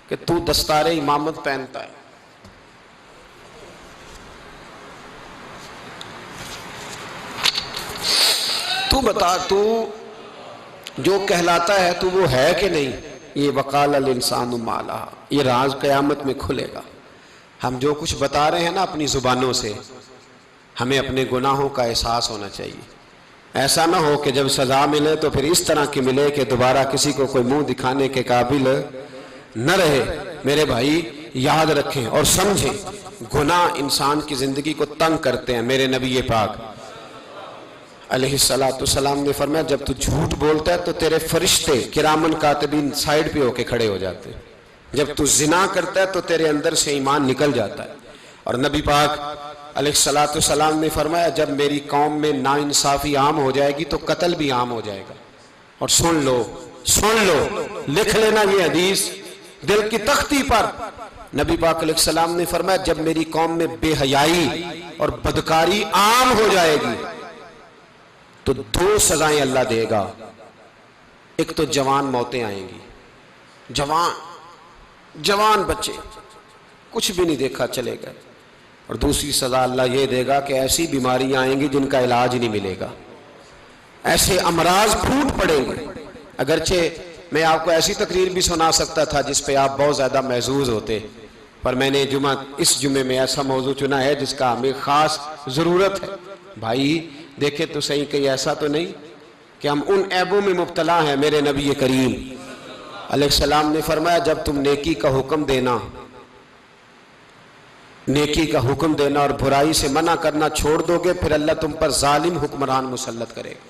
Speaker 1: کہ تو دستار امامت پہنتا ہے۔ تو بتا تو جو کہلاتا ہے تو وہ ہے کہ نہیں؟ یہ وقال الانسان ما لہا، یہ راز قیامت میں کھلے گا۔ ہم جو کچھ بتا رہے ہیں نا اپنی زبانوں سے، ہمیں اپنے گناہوں کا احساس ہونا چاہیے۔ ایسا نہ ہو کہ جب سزا ملے تو پھر اس طرح کی ملے کہ دوبارہ کسی کو کوئی منہ دکھانے کے قابل نہ رہے۔ میرے بھائی یاد رکھیں اور سمجھیں، گناہ انسان کی زندگی کو تنگ کرتے ہیں۔ میرے نبی پاک علیہ السلام نے فرمایا جب تو جھوٹ بولتا ہے تو تیرے فرشتے کرامن کاتبین سائیڈ پہ ہو کے کھڑے ہو جاتے ہیں، جب تو زنا کرتا ہے تو تیرے اندر سے ایمان نکل جاتا ہے۔ اور نبی پاک علیہ السلام نے فرمایا جب میری قوم میں ناانصافی عام ہو جائے گی تو قتل بھی عام ہو جائے گا۔ اور سن لو لکھ لینا یہ حدیث دل کی تختی پر، نبی پاک علیہ السلام نے فرمایا جب میری قوم میں بے حیائی اور بدکاری عام ہو جائے گی تو دو سزائیں اللہ دے گا۔ ایک تو جوان موتیں آئیں گی، جوان بچے کچھ بھی نہیں دیکھا چلے گئے، اور دوسری سزا اللہ یہ دے گا کہ ایسی بیماریاں آئیں گی جن کا علاج نہیں ملے گا، ایسے امراض پھوٹ پڑیں گے۔ اگرچہ میں آپ کو ایسی تقریر بھی سنا سکتا تھا جس پہ آپ بہت زیادہ محظوظ ہوتے، پر میں نے اس جمعے میں ایسا موضوع چنا ہے جس کا ہمیں خاص ضرورت ہے۔ بھائی دیکھے تو صحیح کہ ایسا تو نہیں کہ ہم ان عیبوں میں مبتلا ہیں۔ میرے نبی کریم علیہ السلام نے فرمایا جب تم نیکی کا حکم دینا اور برائی سے منع کرنا چھوڑ دو گے پھر اللہ تم پر ظالم حکمران مسلط کرے گا۔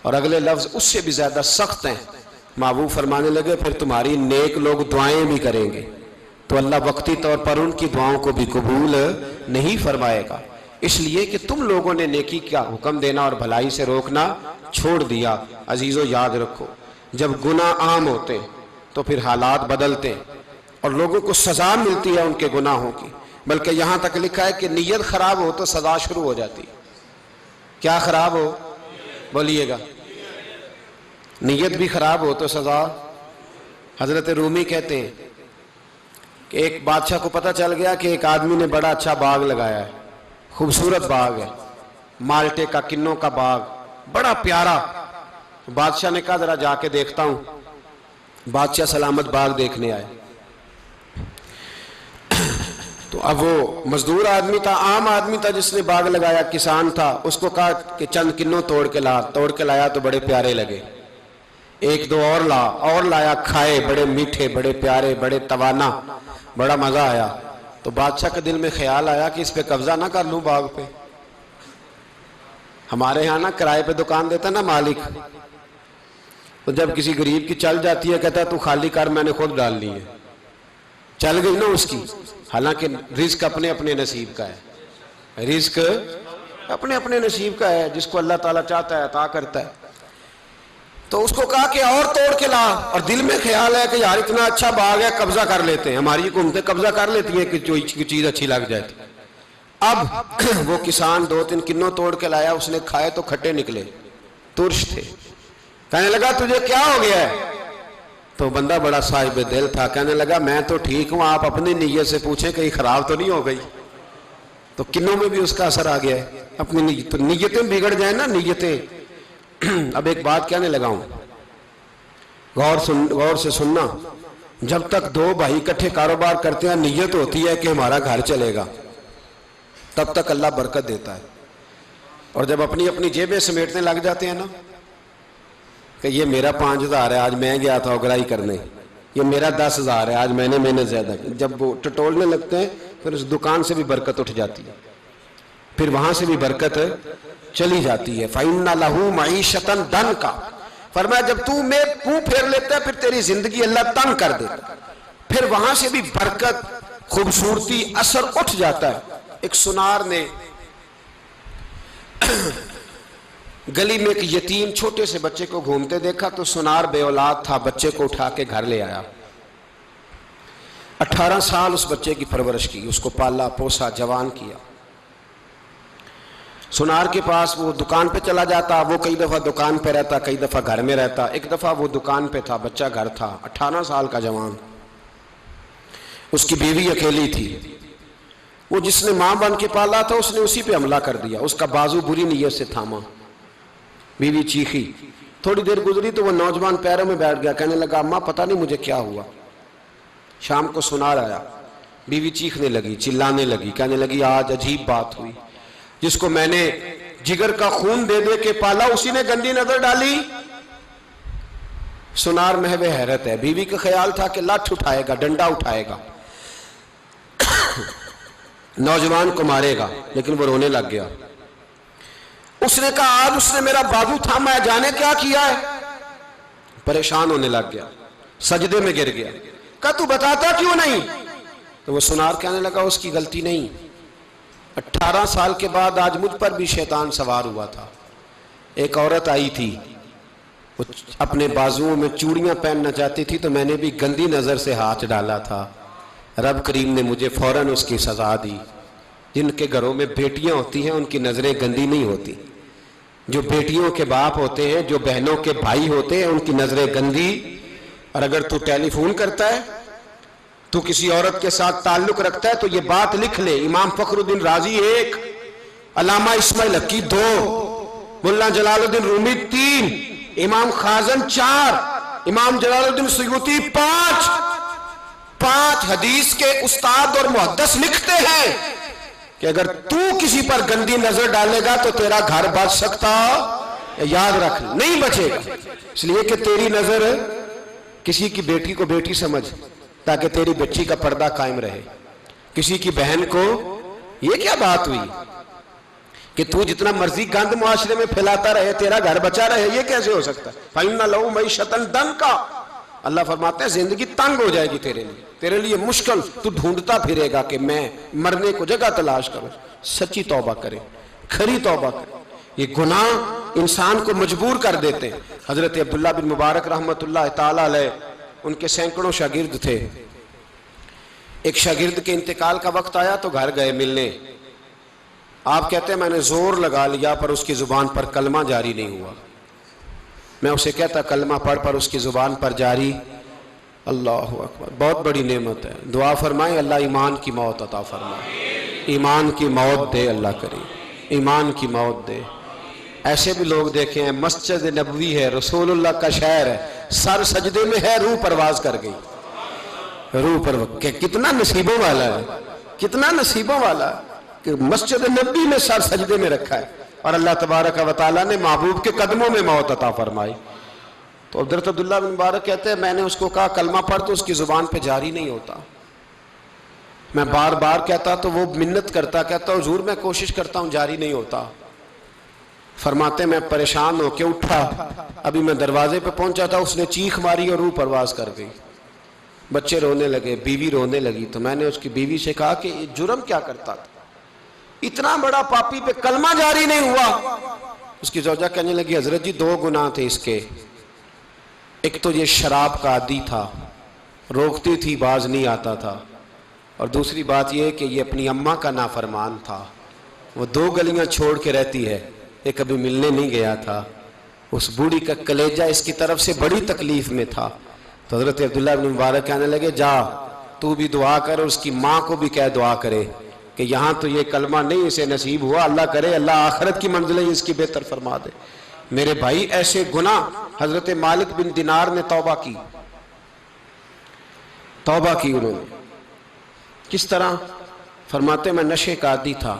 Speaker 1: اور اگلے لفظ اس سے بھی زیادہ سخت ہیں، محبوب فرمانے لگے پھر تمہاری نیک لوگ دعائیں بھی کریں گے تو اللہ وقتی طور پر ان کی دعاؤں کو بھی قبول نہیں فرمائے گا، اس لیے کہ تم لوگوں نے نیکی کا حکم دینا اور بھلائی سے روکنا چھوڑ دیا۔ عزیزو یاد رکھو جب گناہ عام ہوتے تو پھر حالات بدلتے اور لوگوں کو سزا ملتی ہے ان کے گناہوں کی، بلکہ یہاں تک لکھا ہے کہ نیت خراب ہو تو سزا شروع ہو جاتی۔ کیا خراب ہو؟ بولیے گا۔ نیت بھی خراب ہو تو سزا۔ حضرت رومی کہتے ہیں کہ ایک بادشاہ کو پتہ چل گیا کہ ایک آدمی نے بڑا اچھا باغ لگایا ہے، خوبصورت باغ ہے، مالٹے کا کنوں کا باغ بڑا پیارا۔ بادشاہ نے کہا ذرا جا کے دیکھتا ہوں۔ بادشاہ سلامت باغ دیکھنے آئے تو اب وہ مزدور آدمی تھا، عام آدمی تھا جس نے باغ لگایا، کسان تھا، اس کو کہا کہ چند کنوں توڑ کے لایا تو بڑے پیارے لگے، ایک دو اور لایا، کھائے، بڑے میٹھے، بڑے پیارے، بڑے توانا، بڑا مزہ آیا۔ تو بادشاہ کے دل میں خیال آیا کہ اس پہ قبضہ نہ کر لوں باغ پہ۔ ہمارے ہاں نا کرائے پہ دکان دیتا نا مالک، تو جب کسی غریب کی چل جاتی ہے کہتا ہے تو خالی کر، میں نے خود ڈال لی ہے، چل گئی نا اس کی۔ حالانکہ رزق اپنے اپنے نصیب کا ہے، رزق اپنے اپنے نصیب کا ہے، جس کو اللہ تعالیٰ چاہتا ہے عطا کرتا ہے۔ تو اس کو کہا کہ اور توڑ کے لا، اور دل میں خیال ہے کہ یار اتنا اچھا باغ ہے قبضہ کر لیتے ہیں، ہماری حکومتیں قبضہ کر لیتی ہیں کہ جو چیز اچھی لگ جائے۔ اب وہ کسان دو تین کنوں توڑ کے لایا، اس نے کھائے تو کھٹے نکلے، ترش تھے۔ کہنے لگا تجھے کیا ہو گیا ہے؟ تو بندہ بڑا صاحب دل تھا، کہنے لگا میں تو ٹھیک ہوں، آپ اپنی نیت سے پوچھیں کہیں خراب تو نہیں ہو گئی۔ تو کنوں میں بھی اس کا اثر آ گیا ہے، اپنی نیتیں بگڑ جائیں نا، نیتیں۔ اب ایک بات کہنے لگا ہوں، غور سے سننا، جب تک دو بھائی اکٹھے کاروبار کرتے ہیں نیت ہوتی ہے کہ ہمارا گھر چلے گا، تب تک اللہ برکت دیتا ہے۔ اور جب اپنی اپنی جیبیں سمیٹنے لگ جاتے ہیں نا کہ یہ میرا 5000 ہے آج میں گیا تھا اگرائی کرنے، یہ میرا 10,000 ہے آج میں نے محنت زیادہ کی، جب وہ ٹٹولنے لگتے ہیں پھر اس دکان سے بھی برکت اٹھ جاتی ہے، پھر وہاں سے بھی برکت چلی جاتی ہے۔ فَإِنَّ لَهُ مَعِيشَةً ضَنْكَ، فرمایا جب تو میں منہ پھیر لیتا ہے پھر تیری زندگی اللہ تنگ کر دیتا، پھر وہاں سے بھی برکت، خوبصورتی، اثر اٹھ جاتا ہے۔ ایک سنار نے گلی میں ایک یتیم چھوٹے سے بچے کو گھومتے دیکھا تو سنار بے اولاد تھا، بچے کو اٹھا کے گھر لے آیا، 18 سال اس بچے کی پرورش کی، اس کو پالا پوسا، جوان کیا۔ سنار کے پاس وہ دکان پہ چلا جاتا، وہ کئی دفعہ دکان پہ رہتا، کئی دفعہ گھر میں رہتا۔ ایک دفعہ وہ دکان پہ تھا، بچہ گھر تھا، 18 سال کا جوان، اس کی بیوی اکیلی تھی۔ وہ جس نے ماں بن کے پالا تھا اس نے اسی پہ حملہ کر دیا، اس کا بازو بری نیت سے تھاما، بیوی چیخی۔ تھوڑی دیر گزری تو وہ نوجوان پیروں میں بیٹھ گیا، کہنے لگا اماں پتہ نہیں مجھے کیا ہوا۔ شام کو سنار آیا، بیوی چیخنے لگی، چلانے لگی، کہنے لگی آج عجیب بات ہوئی، جس کو میں نے جگر کا خون دے دے کے پالا اسی نے گندی نظر ڈالی۔ سنار محو حیرت ہے، بیوی کا خیال تھا کہ لاٹھ اٹھائے گا، ڈنڈا اٹھائے گا، نوجوان کو مارے گا، لیکن وہ رونے لگ گیا۔ اس نے کہا آج اس نے میرا بازو تھاما ہے، جانے کیا کیا ہے؟ پریشان ہونے لگ گیا، سجدے میں گر گیا، کہا تو بتاتا کیوں نہیں؟ تو وہ سنار کہنے لگا اس کی غلطی نہیں، 18 سال کے بعد آج مجھ پر بھی شیطان سوار ہوا تھا۔ ایک عورت آئی تھی، وہ اپنے بازوؤں میں چوڑیاں پہننا چاہتی تھی تو میں نے بھی گندی نظر سے ہاتھ ڈالا تھا، رب کریم نے مجھے فوراً اس کی سزا دی۔ جن کے گھروں میں بیٹیاں ہوتی ہیں ان کی نظریں گندی نہیں ہوتی، جو بیٹیوں کے باپ ہوتے ہیں، جو بہنوں کے بھائی ہوتے ہیں، ان کی نظریں گندی۔ اور اگر تو ٹیلی فون کرتا ہے، تو کسی عورت کے ساتھ تعلق رکھتا ہے تو یہ بات لکھ لے، امام فخر الدین رازی 1، علامہ اسماعیل حقی 2، ملا جلال الدین رومی 3، امام خازن 4، امام جلال الدین سیوطی 5 حدیث کے استاد اور محدث لکھتے ہیں کہ اگر تو کسی پر گندی نظر ڈالے گا تو تیرا گھر بچ سکتا، یاد رکھ نہیں بچے گا، اس لیے کہ تیری نظر کسی کی بیٹی کو بیٹی سمجھ تاکہ تیری بچی کا پردہ قائم رہے، کسی کی بہن کو۔ یہ کیا بات ہوئی کہ تو جتنا مرضی گند معاشرے میں پھیلاتا رہے تیرا گھر بچا رہے؟ یہ کیسے ہو سکتا ہے؟ فَإِنَّ لَهُ مَعِيشَةً ضَنْكَ، اللہ فرماتے ہیں زندگی تنگ ہو جائے گی تیرے لیے مشکل، تو ڈھونڈتا پھرے گا کہ میں مرنے کو جگہ تلاش کروں۔ سچی توبہ کرے، کھری توبہ کرے۔ یہ گناہ انسان کو مجبور کر دیتے ہیں۔ حضرت عبداللہ بن مبارک رحمت اللہ تعالیٰ علیہ، ان کے سینکڑوں شاگرد تھے، ایک شاگرد کے انتقال کا وقت آیا تو گھر گئے ملنے۔ آپ کہتے ہیں میں نے زور لگا لیا پر اس کی زبان پر کلمہ جاری نہیں ہوا۔ میں اسے کہتا کلمہ پڑھ پر اس کی زبان پر جاری۔ اللہ اکبر، بہت بڑی نعمت ہے، دعا فرمائیں اللہ ایمان کی موت عطا فرمائے، ایمان کی موت دے اللہ کریم، ایمان کی موت دے۔ ایسے بھی لوگ دیکھے ہیں، مسجد نبوی ہے، رسول اللہ کا شہر ہے، سر سجدے میں ہے، روح پرواز کر گئی، روح پرواز۔ کتنا نصیبوں والا ہے، کتنا نصیبوں والا ہے کہ مسجد نبوی میں سر سجدے میں رکھا ہے اور اللہ تبارک و تعالیٰ نے محبوب کے قدموں میں موت عطا فرمائی۔ تو حضرت عبداللہ بن مبارک کہتے ہیں میں نے اس کو کہا کلمہ پڑھ تو اس کی زبان پہ جاری نہیں ہوتا۔ میں بار بار کہتا تو وہ منت کرتا، کہتا حضور میں کوشش کرتا ہوں جاری نہیں ہوتا۔ فرماتے میں پریشان ہو کے اٹھا، ابھی میں دروازے پہ پہنچا تھا اس نے چیخ ماری اور روح پرواز کر گئی۔ بچے رونے لگے، بیوی رونے لگی، تو میں نے اس کی بیوی سے کہا کہ یہ جرم کیا کرتا تھا، اتنا بڑا پاپی پہ کلمہ جاری نہیں ہوا۔ اس کی زوجہ کہنے لگی حضرت جی 2 گناہ تھے اس کے، ایک تو یہ شراب کا عادی تھا، روکتی تھی باز نہیں آتا تھا، اور دوسری بات یہ کہ یہ اپنی اماں کا نافرمان تھا، وہ 2 گلیاں چھوڑ کے رہتی ہے، یہ کبھی ملنے نہیں گیا تھا۔ اس بوڑھی کا کلیجہ اس کی طرف سے بڑی تکلیف میں تھا۔ تو حضرت عبداللہ بن مبارک کہنے لگے جا تو بھی دعا کر اور اس کی ماں کو بھی کہہ دعا کرے کہ یہاں تو یہ کلمہ نہیں اسے نصیب ہوا، اللہ کرے اللہ آخرت کی منزلیں اس کی بہتر فرما دے۔ میرے بھائی ایسے گناہ، حضرت مالک بن دینار نے توبہ کی، توبہ کی انہوں نے۔ کس طرح؟ فرماتے میں نشے کا عادی تھا،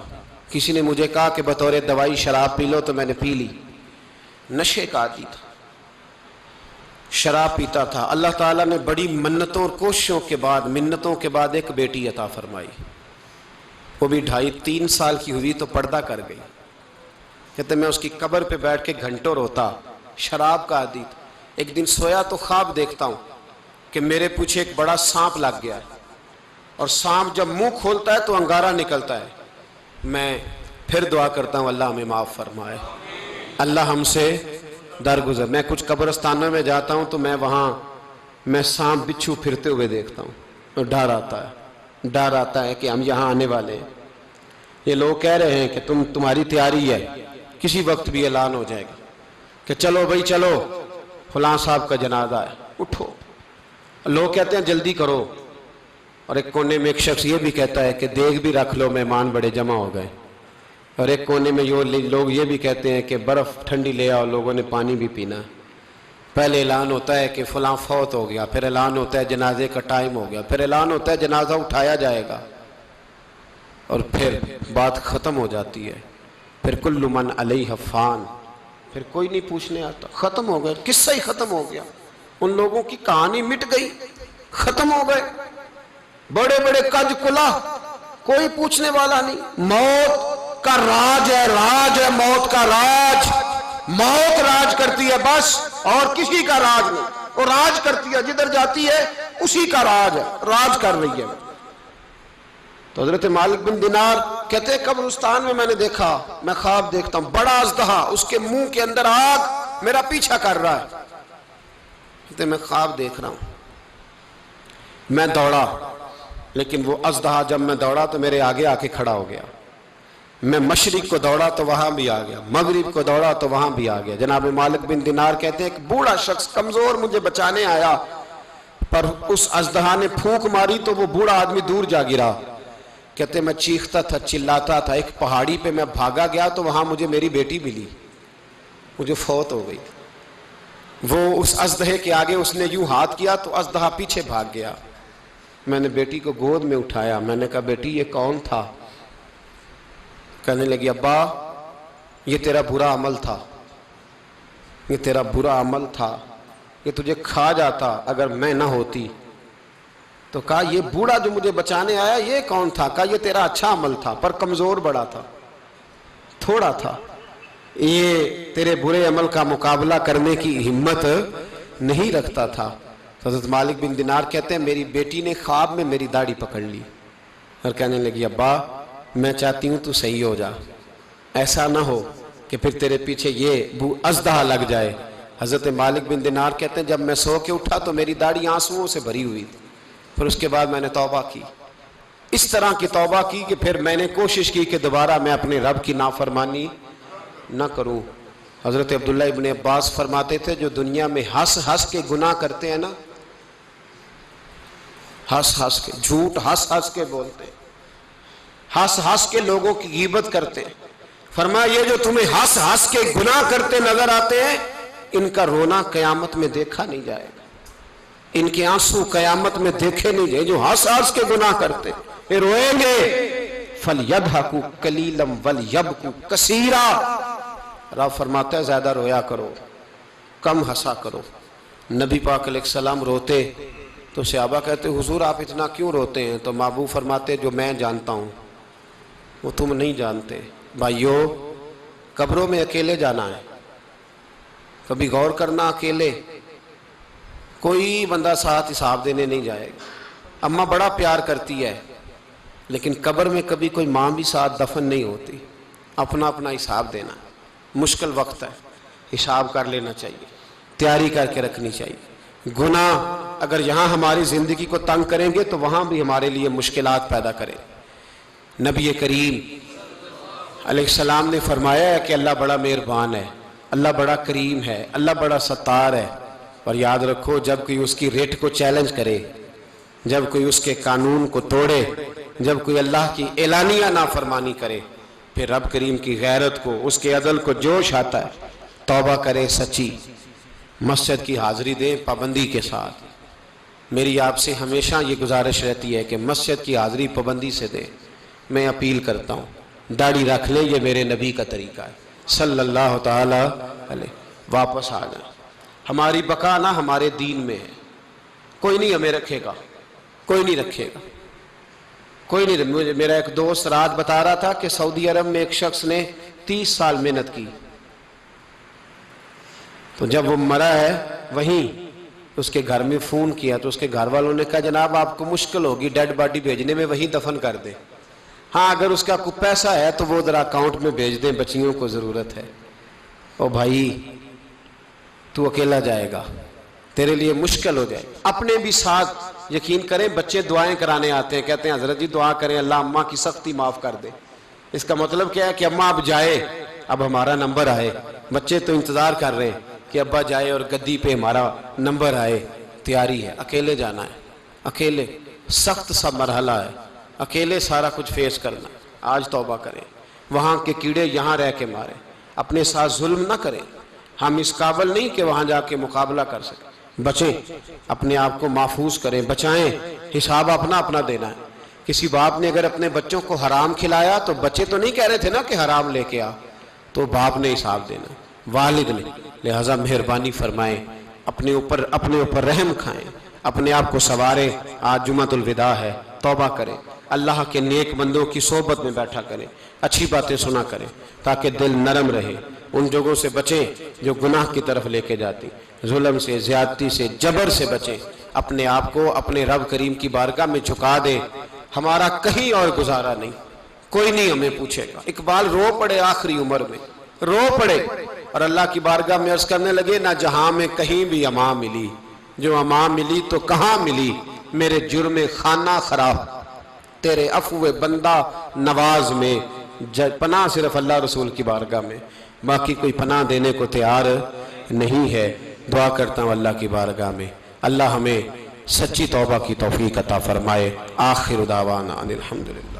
Speaker 1: کسی نے مجھے کہا کہ بطور دوائی شراب پی لو تو میں نے پی لی، نشے کا عادی تھا، شراب پیتا تھا۔ اللہ تعالیٰ نے بڑی منتوں اور کوششوں کے بعد، منتوں کے بعد ایک بیٹی عطا فرمائی، وہ بھی 2.5-3 سال کی ہوئی تو پردہ کر گئی۔ کہتے میں اس کی قبر پہ بیٹھ کے گھنٹوں روتا، شراب کا عادی تھا۔ ایک دن سویا تو خواب دیکھتا ہوں کہ میرے پیچھے ایک بڑا سانپ لگ گیا ہے، اور سانپ جب منہ کھولتا ہے تو انگارہ نکلتا ہے۔ میں پھر دعا کرتا ہوں اللہ ہمیں معاف فرمائے، اللہ ہم سے درگزر۔ میں کچھ قبرستانوں میں جاتا ہوں تو میں سانپ بچھو پھرتے ہوئے دیکھتا ہوں، اور ڈر آتا ہے کہ ہم یہاں آنے والے ہیں۔ یہ لوگ کہہ رہے ہیں کہ تمہاری تیاری ہے، کسی وقت بھی اعلان ہو جائے گا کہ چلو بھائی چلو، فلاں صاحب کا جنازہ ہے، اٹھو۔ لوگ کہتے ہیں جلدی کرو، اور ایک کونے میں ایک شخص یہ بھی کہتا ہے کہ دیگ بھی رکھ لو، مہمان بڑے جمع ہو گئے۔ اور ایک کونے میں لوگ یہ بھی کہتے ہیں کہ برف ٹھنڈی لے آؤ، لوگوں نے پانی بھی پینا ہے۔ پہلے اعلان ہوتا ہے کہ فلاں فوت ہو گیا، پھر اعلان ہوتا ہے جنازے کا ٹائم ہو گیا، پھر اعلان ہوتا ہے جنازہ اٹھایا جائے گا، اور پھر بات ختم ہو جاتی ہے۔ پھر کل من علیہ فان، پھر کوئی نہیں پوچھنے آتا، ختم ہو گئے، قصہ ہی ختم ہو گیا۔ ان لوگوں کی کہانی مٹ گئی، ختم ہو گئے، بڑے بڑے کج کلا، کوئی پوچھنے والا نہیں۔ موت کا راج ہے، راج ہے موت کا راج، موت راج کرتی ہے بس، اور کسی کا راج نہیں۔ وہ راج کرتی ہے، جدھر جاتی ہے اسی کا راج ہے، راج کر رہی ہے۔ تو حضرت مالک بن دینار کہتے ہیں قبرستان میں نے دیکھا، میں خواب دیکھتا ہوں بڑا اژدہا، اس کے منہ کے اندر آگ میرا پیچھا کر رہا ہے۔ کہتے ہیں میں خواب دیکھ رہا ہوں، میں دوڑا، لیکن وہ اژدہا جب میں دوڑا تو میرے آگے آ کے کھڑا ہو گیا۔ میں مشرق کو دوڑا تو وہاں بھی آ گیا، مغرب کو دوڑا تو وہاں بھی آ گیا۔ جناب مالک بن دینار کہتے ہیں ایک بوڑھا شخص کمزور مجھے بچانے آیا، پر اس اژدہا نے پھونک ماری تو وہ بوڑھا آدمی دور جا گرا۔ کہتے ہیں میں چیختا تھا، چلاتا تھا، ایک پہاڑی پہ میں بھاگا گیا تو وہاں مجھے میری بیٹی ملی، مجھے فوت ہو گئی۔ وہ اس اژدہے کے آگے اس نے یوں ہاتھ کیا تو اژدہا پیچھے بھاگ گیا۔ میں نے بیٹی کو گود میں اٹھایا، میں نے کہا بیٹی یہ کون تھا؟ کہنے لگی ابا یہ تیرا برا عمل تھا، یہ تیرا برا عمل تھا، یہ تجھے کھا جاتا اگر میں نہ ہوتی۔ تو کہا یہ بوڑھا جو مجھے بچانے آیا یہ کون تھا؟ کہا یہ تیرا اچھا عمل تھا، پر کمزور بڑا تھا، تھوڑا تھا، یہ تیرے برے عمل کا مقابلہ کرنے کی ہمت نہیں رکھتا تھا۔ حضرت مالک بن دینار کہتے ہیں میری بیٹی نے خواب میں میری داڑھی پکڑ لی اور کہنے لگی ابا میں چاہتی ہوں تو صحیح ہو جا، ایسا نہ ہو کہ پھر تیرے پیچھے یہ اژدہا لگ جائے۔ حضرت مالک بن دینار کہتے ہیں جب میں سو کے اٹھا تو میری داڑھی آنسوؤں سے بھری ہوئی تھی، پھر اس کے بعد میں نے توبہ کی، اس طرح کی توبہ کی کہ پھر میں نے کوشش کی کہ دوبارہ میں اپنے رب کی نافرمانی نہ کروں۔ حضرت عبداللہ ابن عباس فرماتے تھے جو دنیا میں ہنس ہنس کے گناہ کرتے ہیں نا، ہنس ہنس کے، جھوٹ ہنس ہنس کے بولتے ہیں، ہنس ہنس کے لوگوں کی غیبت کرتے ہیں، فرمایا یہ جو تمہیں ہنس ہنس کے گناہ کرتے نظر آتے ہیں ان کا رونا قیامت میں دیکھا نہیں جائے گا، ان کے آنسو قیامت میں دیکھے نہیں جائے۔ جو ہنس ہنس کے گناہ کرتے یہ روئیں گے، فَلْيَضْحَكُوا قَلِيلًا وَلْيَبْكُوا كَثِيرًا، رب فرماتا ہے زیادہ رویا کرو کم ہنسا کرو۔ نبی پاک علیہ السلام روتے تو صحابہ کہتے حضور آپ اتنا کیوں روتے ہیں؟ تو محبوب فرماتے جو میں جانتا ہوں وہ تم نہیں جانتے۔ بھائیو قبروں میں اکیلے جانا ہے، کبھی غور کرنا، اکیلے کوئی بندہ ساتھ حساب دینے نہیں جائے گا۔ اماں بڑا پیار کرتی ہے لیکن قبر میں کبھی کوئی ماں بھی ساتھ دفن نہیں ہوتی، اپنا اپنا حساب دینا، مشکل وقت ہے، حساب کر لینا چاہیے، تیاری کر کے رکھنی چاہیے۔ گناہ اگر یہاں ہماری زندگی کو تنگ کریں گے تو وہاں بھی ہمارے لیے مشکلات پیدا کریں۔ نبی کریم علیہ السلام نے فرمایا ہے کہ اللہ بڑا مہربان ہے، اللہ بڑا کریم ہے، اللہ بڑا ستار ہے، اور یاد رکھو جب کوئی اس کی ریٹ کو چیلنج کرے، جب کوئی اس کے قانون کو توڑے، جب کوئی اللہ کی اعلانیہ نافرمانی کرے، پھر رب کریم کی غیرت کو، اس کے عدل کو جوش آتا ہے، توبہ کرے سچی، مسجد کی حاضری دیں پابندی کے ساتھ۔ میری آپ سے ہمیشہ یہ گزارش رہتی ہے کہ مسجد کی حاضری پابندی سے دیں۔ میں اپیل کرتا ہوں داڑھی رکھ لیں، یہ میرے نبی کا طریقہ ہے صلی اللہ تعالی علیہ۔ واپس آ جائیں، ہماری بقا نہ ہمارے دین میں ہے، کوئی نہیں ہمیں رکھے گا، کوئی نہیں رکھے گا، کوئی نہیں۔ میرا ایک دوست رات بتا رہا تھا کہ سعودی عرب میں ایک شخص نے 30 سال محنت کی، تو جب وہ مرا ہے وہیں اس کے گھر میں فون کیا تو اس کے گھر والوں نے کہا جناب آپ کو مشکل ہوگی ڈیڈ باڈی بھیجنے میں، وہیں دفن کر دیں۔ ہاں اگر اس کا کوئی پیسہ ہے تو وہ ذرا اکاؤنٹ میں بھیج دیں، بچیوں کو ضرورت ہے۔ او بھائی تو اکیلا جائے گا، تیرے لیے مشکل ہو جائے۔ اپنے بھی ساتھ یقین کریں، بچے دعائیں کرانے آتے ہیں، کہتے ہیں حضرت جی دعا کریں اللہ اماں کی سختی معاف کر دے۔ اس کا مطلب کیا ہے کہ اماں اب جائے، اب ہمارا نمبر آئے۔ بچے تو انتظار کر رہے ہیں کہ ابا جائے اور گدی پہ ہمارا نمبر آئے، تیاری ہے۔ اکیلے جانا ہے، اکیلے، سخت سا مرحلہ ہے، اکیلے سارا کچھ فیس کرنا۔ آج توبہ کریں، وہاں کے کیڑے یہاں رہ کے ماریں، اپنے ساتھ ظلم نہ کریں۔ ہم اس قابل نہیں کہ وہاں جا کے مقابلہ کر سکیں۔ بچیں، اپنے آپ کو محفوظ کریں، بچائیں، حساب اپنا اپنا دینا ہے۔ کسی باپ نے اگر اپنے بچوں کو حرام کھلایا تو بچے تو نہیں کہہ رہے تھے نا کہ حرام لے کے آ، تو باپ نے حساب دینا، والد نے۔ لہٰذا مہربانی فرمائیں، اپنے اوپر رحم کھائیں، اپنے آپ کو سنواریں۔ آج جمعۃ الوداع ہے، توبہ کریں، اللہ کے نیک بندوں کی صحبت میں بیٹھا کریں، اچھی باتیں سنا کریں تاکہ دل نرم رہے۔ ان جگہوں سے بچیں جو گناہ کی طرف لے کے جاتی، ظلم سے، زیادتی سے، جبر سے بچیں۔ اپنے آپ کو اپنے رب کریم کی بارگاہ میں جھکا دیں۔ ہمارا کہیں اور گزارا نہیں، کوئی نہیں ہمیں پوچھے گا۔ اقبال رو پڑے آخری عمر میں، رو پڑے اور اللہ کی بارگاہ میں عرض کرنے لگے نہ جہاں میں کہیں بھی امان ملی، جو امان ملی تو کہاں ملی، میرے جرم خانہ خراب، تیرے عفو بندہ نواز میں، پناہ صرف اللہ رسول کی بارگاہ میں، باقی کوئی پناہ دینے کو تیار نہیں ہے۔ دعا کرتا ہوں اللہ کی بارگاہ میں اللہ ہمیں سچی توبہ کی توفیق عطا فرمائے۔ آخر دعوانا ان الحمدللہ۔